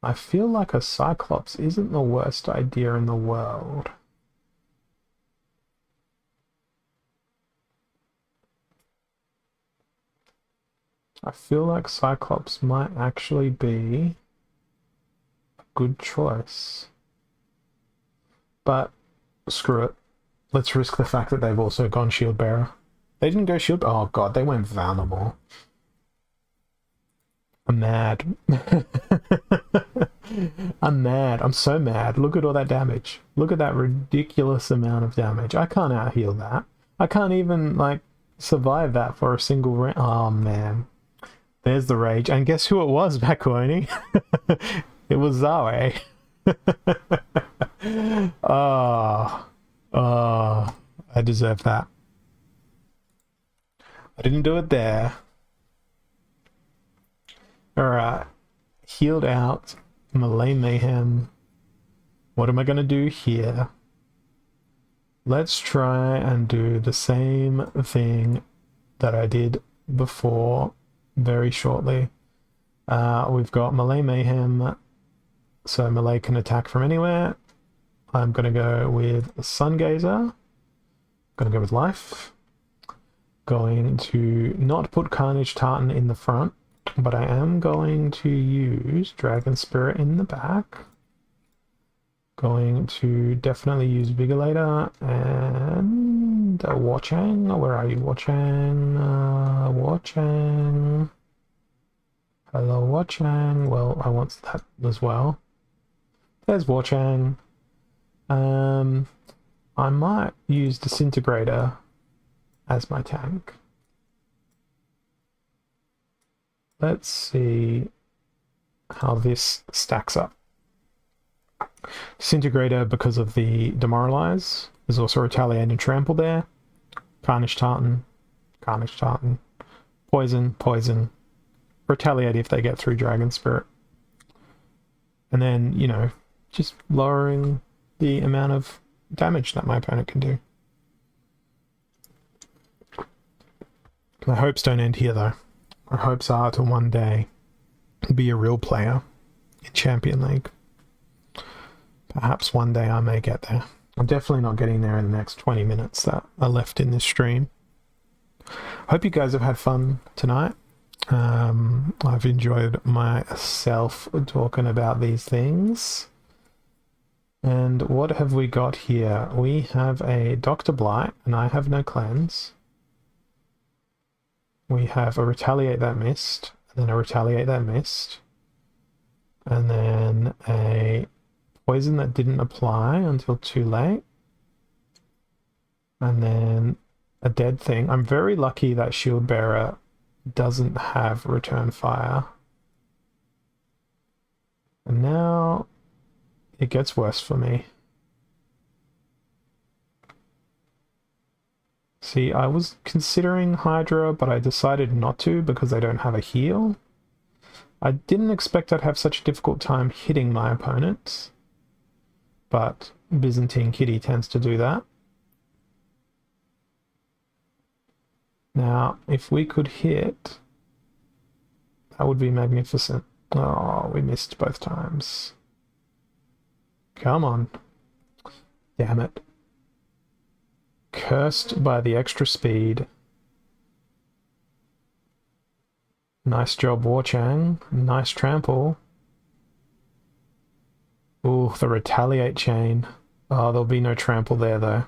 I feel like a Cyclops isn't the worst idea in the world. I feel like Cyclops might actually be a good choice. But screw it. Let's risk the fact that they've also gone Shield Bearer. They didn't go Shield... Oh god, they went Vulnerable. I'm mad. I'm mad. I'm so mad. Look at all that damage. Look at that ridiculous amount of damage. I can't out-heal that. I can't even, like, survive that for a single round. Oh, man. There's the rage. And guess who it was, Backoni? It was Zawe. Oh. Oh. I deserve that. I didn't do it there. Alright. Healed out. Melee Mayhem. What am I going to do here? Let's try and do the same thing that I did before very shortly. We've got Melee Mayhem, so Melee can attack from anywhere. I'm going to go with Sungazer. Going to go with Life. Going to not put Carnage Tartan in the front, but I am going to use Dragon Spirit in the back. Going to definitely use Vigilator and Watchang. Where are you, Watchang? Watchang. Hello, Watchang. Well, I want that as well. There's Watchang. I might use Disintegrator as my tank. Let's see how this stacks up. Disintegrator because of the Demoralize. There's also Retaliate and Trample there. Carnage Tartan. Carnage Tartan. Poison. Poison. Retaliate if they get through Dragon Spirit. And then, you know, just lowering the amount of damage that my opponent can do. My hopes don't end here, though. My hopes are to one day be a real player in Champion League. Perhaps one day I may get there. I'm definitely not getting there in the next 20 minutes that are left in this stream. Hope you guys have had fun tonight. I've enjoyed myself talking about these things. And what have we got here? We have a Dr. Blight, and I have no cleanse. We have a Retaliate That Missed, and then a Retaliate That Missed, and then a Poison that didn't apply until too late, and then a Dead Thing. I'm very lucky that Shield Bearer doesn't have Return Fire. And now it gets worse for me. See, I was considering Hydra, but I decided not to because they don't have a heal. I didn't expect I'd have such a difficult time hitting my opponents, but Byzantine Kitty tends to do that. Now, if we could hit, that would be magnificent. Oh, we missed both times. Come on. Damn it. Cursed by the extra speed. Nice job, Warchang. Nice trample. Ooh, the retaliate chain. Oh, there'll be no trample there, though.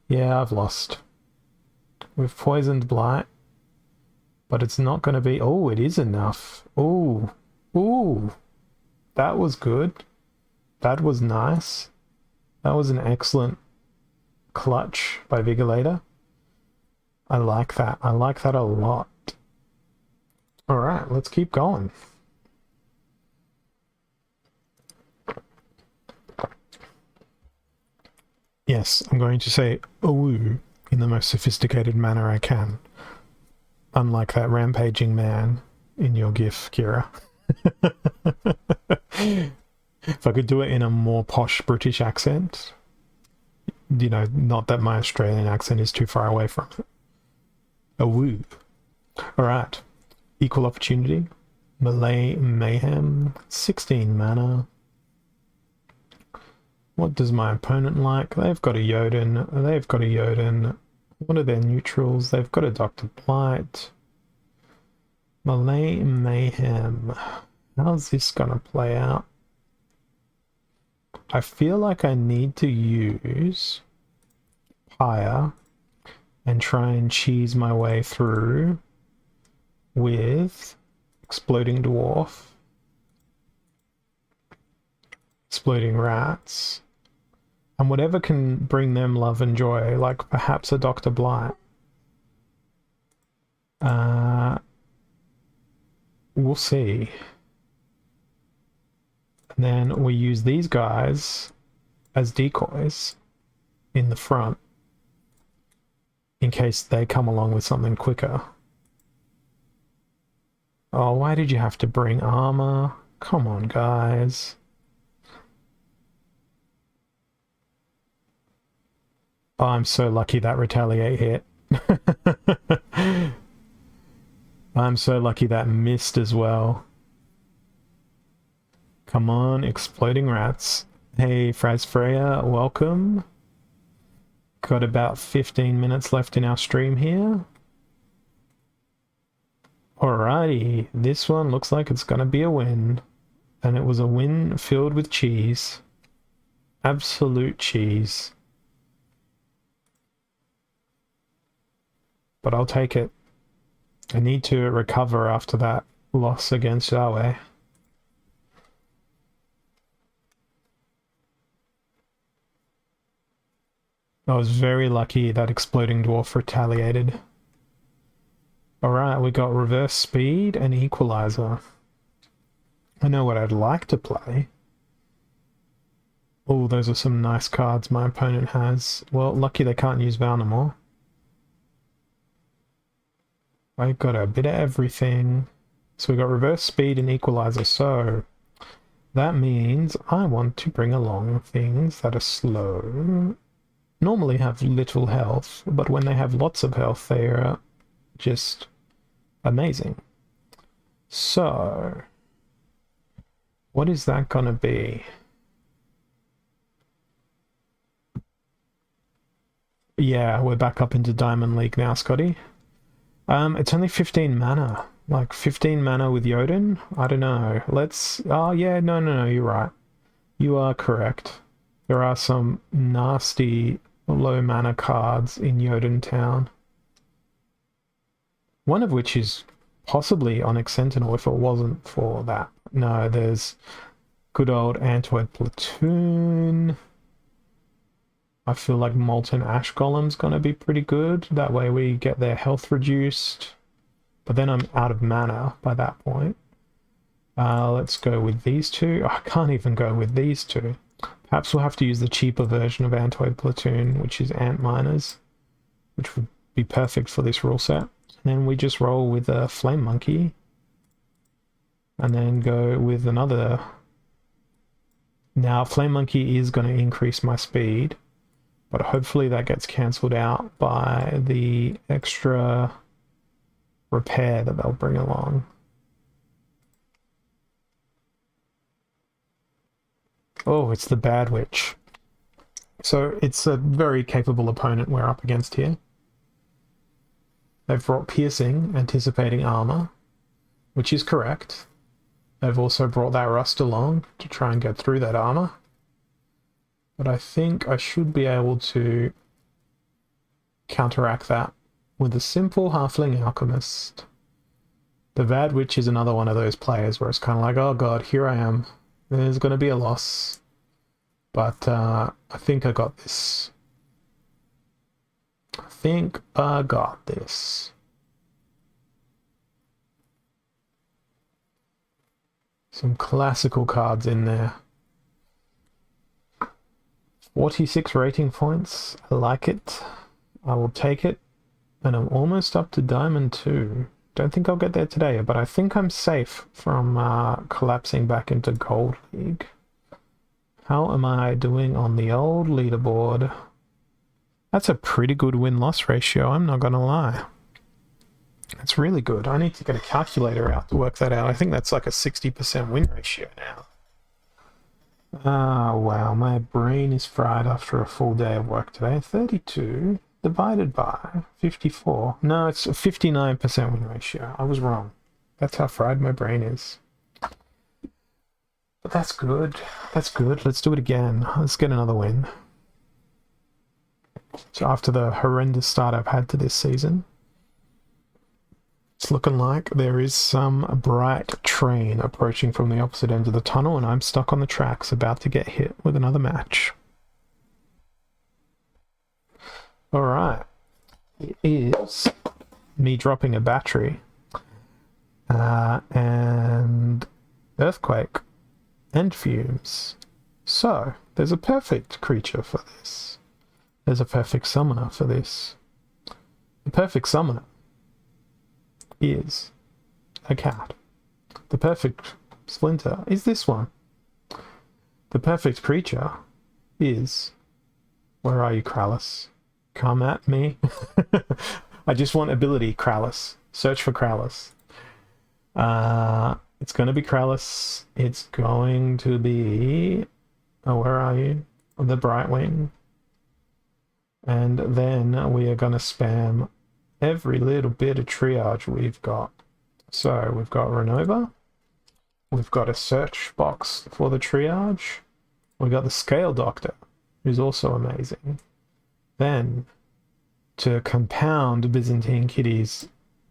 Yeah, I've lost. We've poisoned Blight. But it's not going to be... Oh, it is enough. Ooh. Ooh. That was good. That was nice. That was an excellent clutch by Vigilator. I like that. I like that a lot. Alright, let's keep going. Yes, I'm going to say "ooh" in the most sophisticated manner I can. Unlike that rampaging man in your GIF, Kira. If I could do it in a more posh British accent, you know, not that my Australian accent is too far away from it. Ooh. Alright. Equal opportunity. Melee Mayhem. 16 mana. What does my opponent like? They've got a Jotun. They've got a Jotun. What are their neutrals? They've got a Dr. Blight. Melee Mayhem. How's this gonna play out? I feel like I need to use Pyre and try and cheese my way through with Exploding Dwarf, Exploding Rats, and whatever can bring them love and joy, like perhaps a Dr. Blight. We'll see. And then we use these guys as decoys in the front in case they come along with something quicker. Oh, why did you have to bring armor? Come on, guys. Oh, I'm so lucky that retaliate hit. I'm so lucky that missed as well. Come on, Exploding Rats. Hey, Fraz Freya, welcome. Got about 15 minutes left in our stream here. Alrighty, this one looks like it's gonna be a win. And it was a win filled with cheese. Absolute cheese. But I'll take it. I need to recover after that loss against Yahweh. I was very lucky that Exploding Dwarf retaliated. Alright, we got Reverse Speed and Equalizer. I know what I'd like to play. Oh, those are some nice cards my opponent has. Well, lucky they can't use Valnamore. I got a bit of everything. So we got Reverse Speed and Equalizer, so that means I want to bring along things that are slow. Normally have little health, but when they have lots of health, they are just amazing. So, what is that gonna be? Yeah, we're back up into Diamond League now, Scotty. It's only 15 mana. Like 15 mana with Jotun? I don't know. Let's... Oh, yeah, no, you're right. You are correct. There are some nasty low mana cards in Jotun Town. One of which is possibly Onyx Sentinel if it wasn't for that. No, there's good old Antoid Platoon. I feel like Molten Ash Golem's gonna be pretty good. That way we get their health reduced. But then I'm out of mana by that point. Let's go with these two. Oh, I can't even go with these two. Perhaps we'll have to use the cheaper version of Antoid Platoon, which is Ant Miners, which would be perfect for this rule set. And then we just roll with a Flame Monkey. And then go with another. Now, Flame Monkey is going to increase my speed, but hopefully that gets cancelled out by the extra repair that they'll bring along. Oh, it's the Bad Witch. So it's a very capable opponent we're up against here. They've brought Piercing, anticipating armor, which is correct. They've also brought that Rust along to try and get through that armor. But I think I should be able to counteract that with a simple Halfling Alchemist. The Bad Witch is another one of those players where it's kind of like, oh god, here I am. There's going to be a loss. But I think I got this. I think I got this. Some classical cards in there. 46 rating points. I like it. I will take it. And I'm almost up to Diamond 2. Don't think I'll get there today, but I think I'm safe from collapsing back into Gold League. How am I doing on the old leaderboard? That's a pretty good win-loss ratio, I'm not gonna lie. That's really good. I need to get a calculator out to work that out. I think that's like a 60% win ratio now. Ah, wow, my brain is fried after a full day of work today. 32 divided by 54. No, it's a 59% win ratio. I was wrong. That's how fried my brain is. But that's good. That's good. Let's do it again. Let's get another win. So after the horrendous start I've had to this season, it's looking like there is some bright train approaching from the opposite end of the tunnel, and I'm stuck on the tracks about to get hit with another match. Alright. It is me dropping a battery and Earthquake and Fumes. So, there's a perfect creature for this. There's a perfect summoner for this. The perfect summoner is a cat. The perfect splinter is this one. The perfect creature is... Where are you, Krallis? Come at me. I just want ability, Krallis. Search for Krallis. It's going to be Krallis. It's going to be... Oh, where are you? The Brightwing. And then we are going to spam every little bit of triage we've got. So we've got Renova. We've got a search box for the triage. We've got the Scale Doctor, who's also amazing. Then, to compound Byzantine Kitty's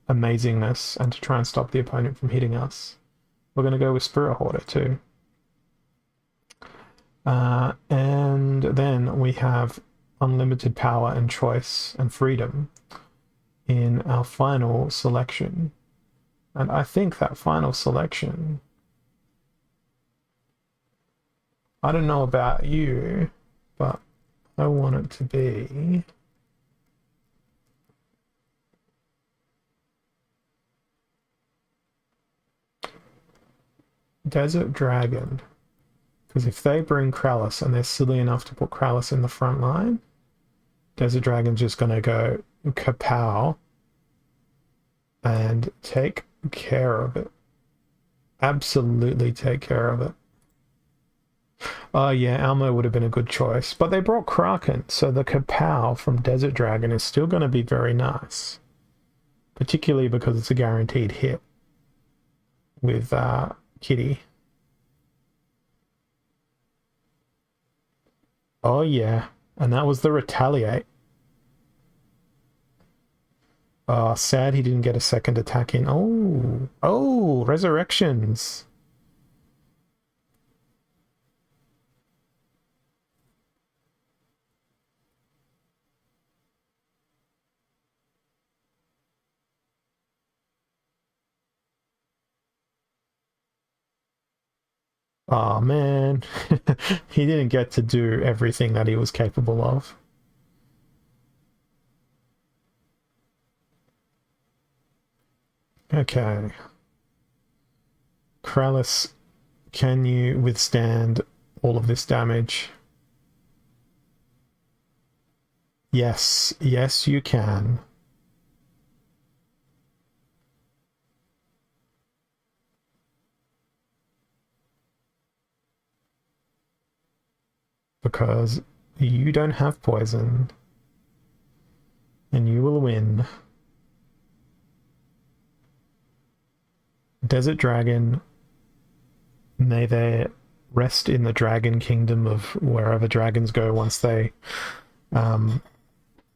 amazingness and to try and stop the opponent from hitting us, we're going to go with Spirit Hoarder too. And then we have unlimited power and choice and freedom in our final selection. And I think that final selection, I don't know about you, but I want it to be Desert Dragon. Because if they bring Krallis and they're silly enough to put Krallis in the front line, Desert Dragon's just going to go kapow and take care of it. Absolutely take care of it. Oh yeah, Almo would have been a good choice. But they brought Kraken, so the kapow from Desert Dragon is still going to be very nice. Particularly because it's a guaranteed hit with Kitty. Oh yeah, and that was the Retaliate. Oh, sad he didn't get a second attack in. Oh, Resurrections. Oh man, he didn't get to do everything that he was capable of. Okay. Kralis, can you withstand all of this damage? Yes, yes, you can. Because you don't have poison. And you will win. Desert Dragon, may they rest in the dragon kingdom of wherever dragons go once they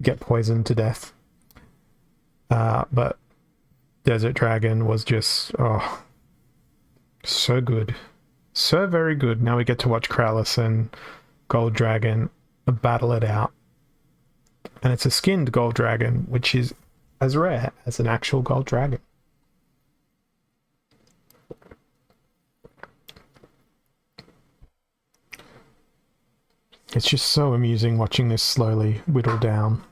get poisoned to death. But Desert Dragon was just, oh, so good. So very good. Now we get to watch Kralis and Gold Dragon battle it out. And it's a skinned Gold Dragon, which is as rare as an actual Gold Dragon. It's just so amusing watching this slowly whittle down.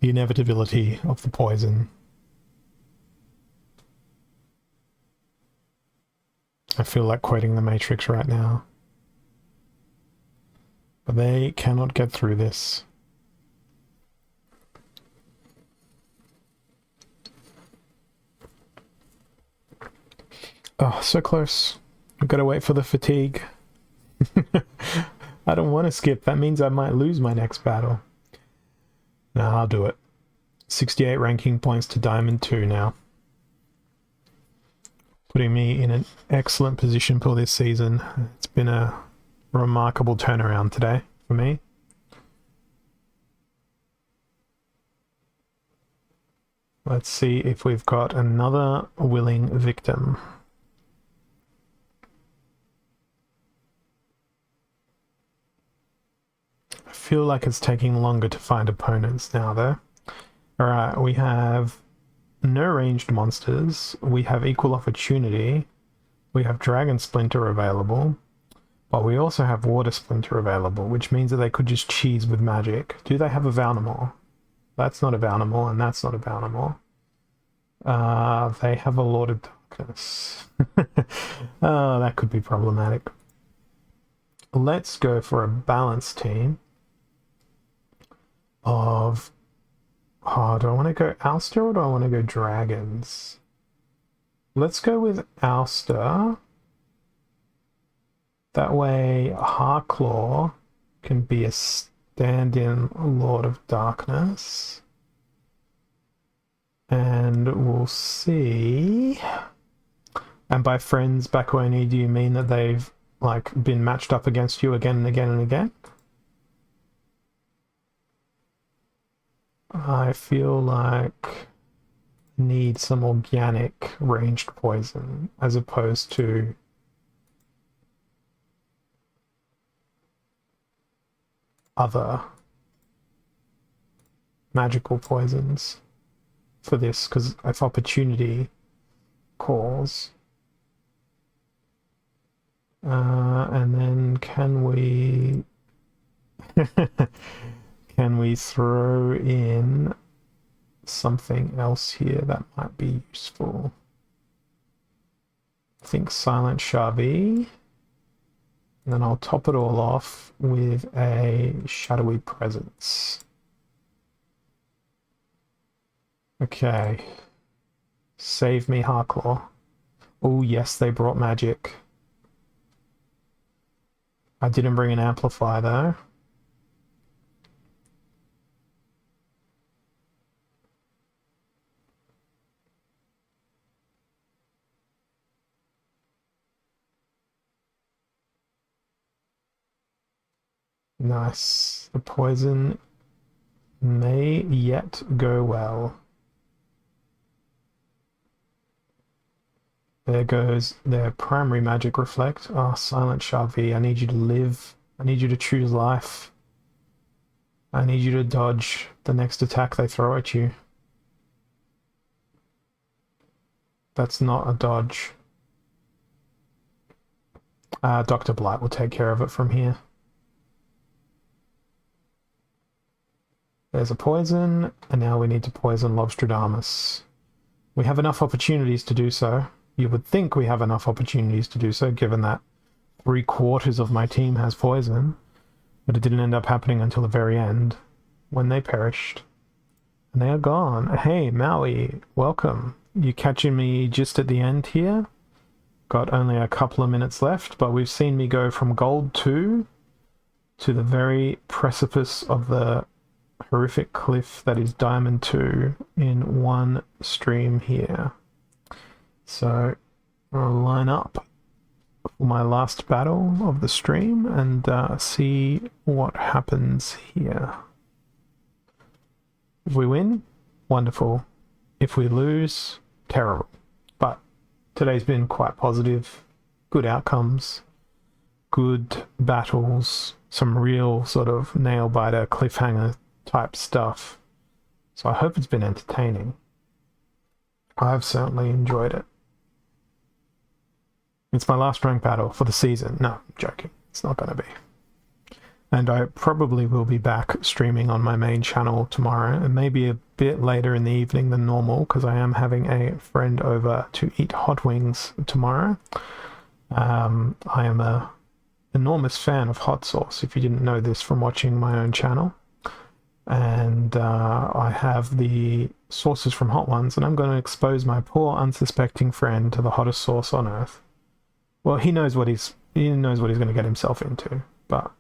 The inevitability of the poison. I feel like quoting the Matrix right now. But they cannot get through this. Oh, so close. I've got to wait for the fatigue. I don't want to skip. That means I might lose my next battle. No, I'll do it. 68 ranking points to Diamond 2 now. Putting me in an excellent position for this season. It's been a remarkable turnaround today for me. Let's see if we've got another willing victim. I feel like it's taking longer to find opponents now, though. Alright, we have no ranged monsters. We have equal opportunity. We have Dragon Splinter available. But we also have Water Splinter available, which means that they could just cheese with magic. Do they have a Valnamore? That's not a Valnamore, and that's not a Valnamore. They have a Lord of Darkness. Oh, that could be problematic. Let's go for a balanced team of... Oh, do I want to go Ouster or do I want to go Dragons? Let's go with Ouster. That way Harclaw can be a stand-in Lord of Darkness. And we'll see. And by friends, Bakoni, do you mean that they've like been matched up against you again and again and again? I feel like I need some organic ranged poison as opposed to other magical poisons for this, because if opportunity calls, and then can we can we throw in something else here that might be useful? I think Silent Shavi. And then I'll top it all off with a Shadowy Presence. Okay. Save me, Harclaw. Oh, yes, they brought magic. I didn't bring an Amplify, though. Nice. The poison may yet go well. There goes their primary magic reflect. Oh, Silent Shavi, I need you to live. I need you to choose life. I need you to dodge the next attack they throw at you. That's not a dodge. Dr. Blight will take care of it from here. There's a poison, and now we need to poison Lobstradamus. We have enough opportunities to do so. You would think we have enough opportunities to do so, given that 3/4 of my team has poison, but it didn't end up happening until the very end, when they perished. And they are gone. Hey, Maui, welcome. You catching me just at the end here? Got only a couple of minutes left, but we've seen me go from gold 2 to the very precipice of the horrific cliff that is diamond 2 in one stream here. So I'll line up for my last battle of the stream and see what happens here. If we win, wonderful. If we lose, terrible. But today's been quite positive. Good outcomes, good battles, some real sort of nail-biter, cliffhanger type stuff. So I hope it's been entertaining. I've certainly enjoyed it. It's my last rank battle for the season. No, I'm joking. It's not going to be. And I probably will be back streaming on my main channel tomorrow, and maybe a bit later in the evening than normal, because I am having a friend over to eat hot wings tomorrow. I am an enormous fan of hot sauce, if you didn't know this from watching my own channel. And I have the sauces from Hot Ones, and I'm going to expose my poor unsuspecting friend to the hottest sauce on earth. Well, he knows what he's going to get himself into, but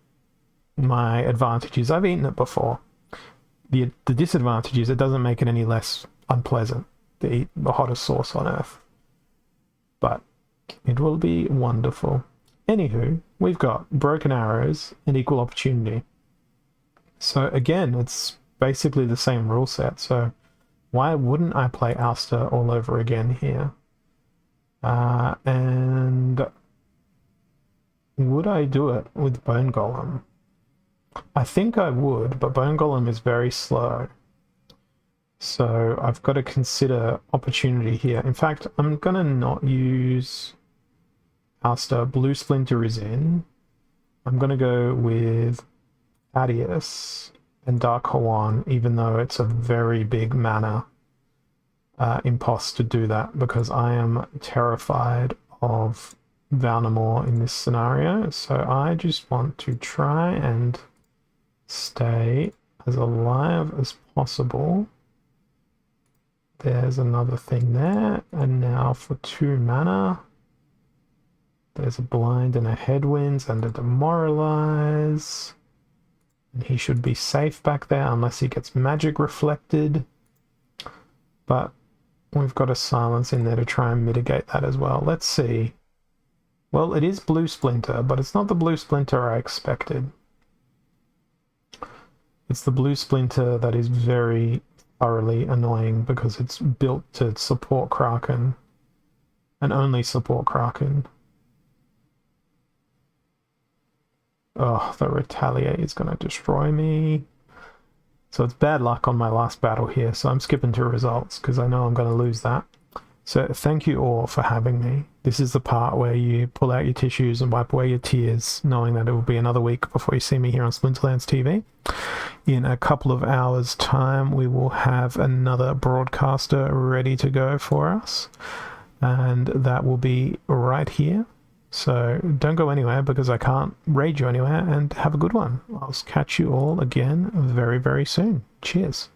my advantage is I've eaten it before. The disadvantage is it doesn't make it any less unpleasant to eat the hottest sauce on earth. But it will be wonderful. Anywho, we've got broken arrows and equal opportunity. So again, it's basically the same rule set. So why wouldn't I play Ouster all over again here? And would I do it with Bone Golem? I think I would, but Bone Golem is very slow. So I've got to consider opportunity here. In fact, I'm going to not use Ouster. Blue Splinter is in. I'm going to go with Thaddeus and Dark Hawan, even though it's a very big mana impost to do that, because I am terrified of Valnamore in this scenario. So I just want to try and stay as alive as possible. There's another thing there, and now for 2 mana, there's a blind and a headwinds and a demoralize, and he should be safe back there unless he gets magic reflected, but we've got a silence in there to try and mitigate that as well. Let's see. Well, it is Blue Splinter, but it's not the Blue Splinter I expected. It's the Blue Splinter that is very thoroughly annoying because it's built to support Kraken and only support Kraken. Oh, the Retaliate is going to destroy me. So it's bad luck on my last battle here, so I'm skipping to results because I know I'm going to lose that. So thank you all for having me. This is the part where you pull out your tissues and wipe away your tears, knowing that it will be another week before you see me here on Splinterlands TV. In a couple of hours' time, we will have another broadcaster ready to go for us, and that will be right here. So don't go anywhere because I can't raid you anywhere, and have a good one. I'll catch you all again very, very soon. Cheers.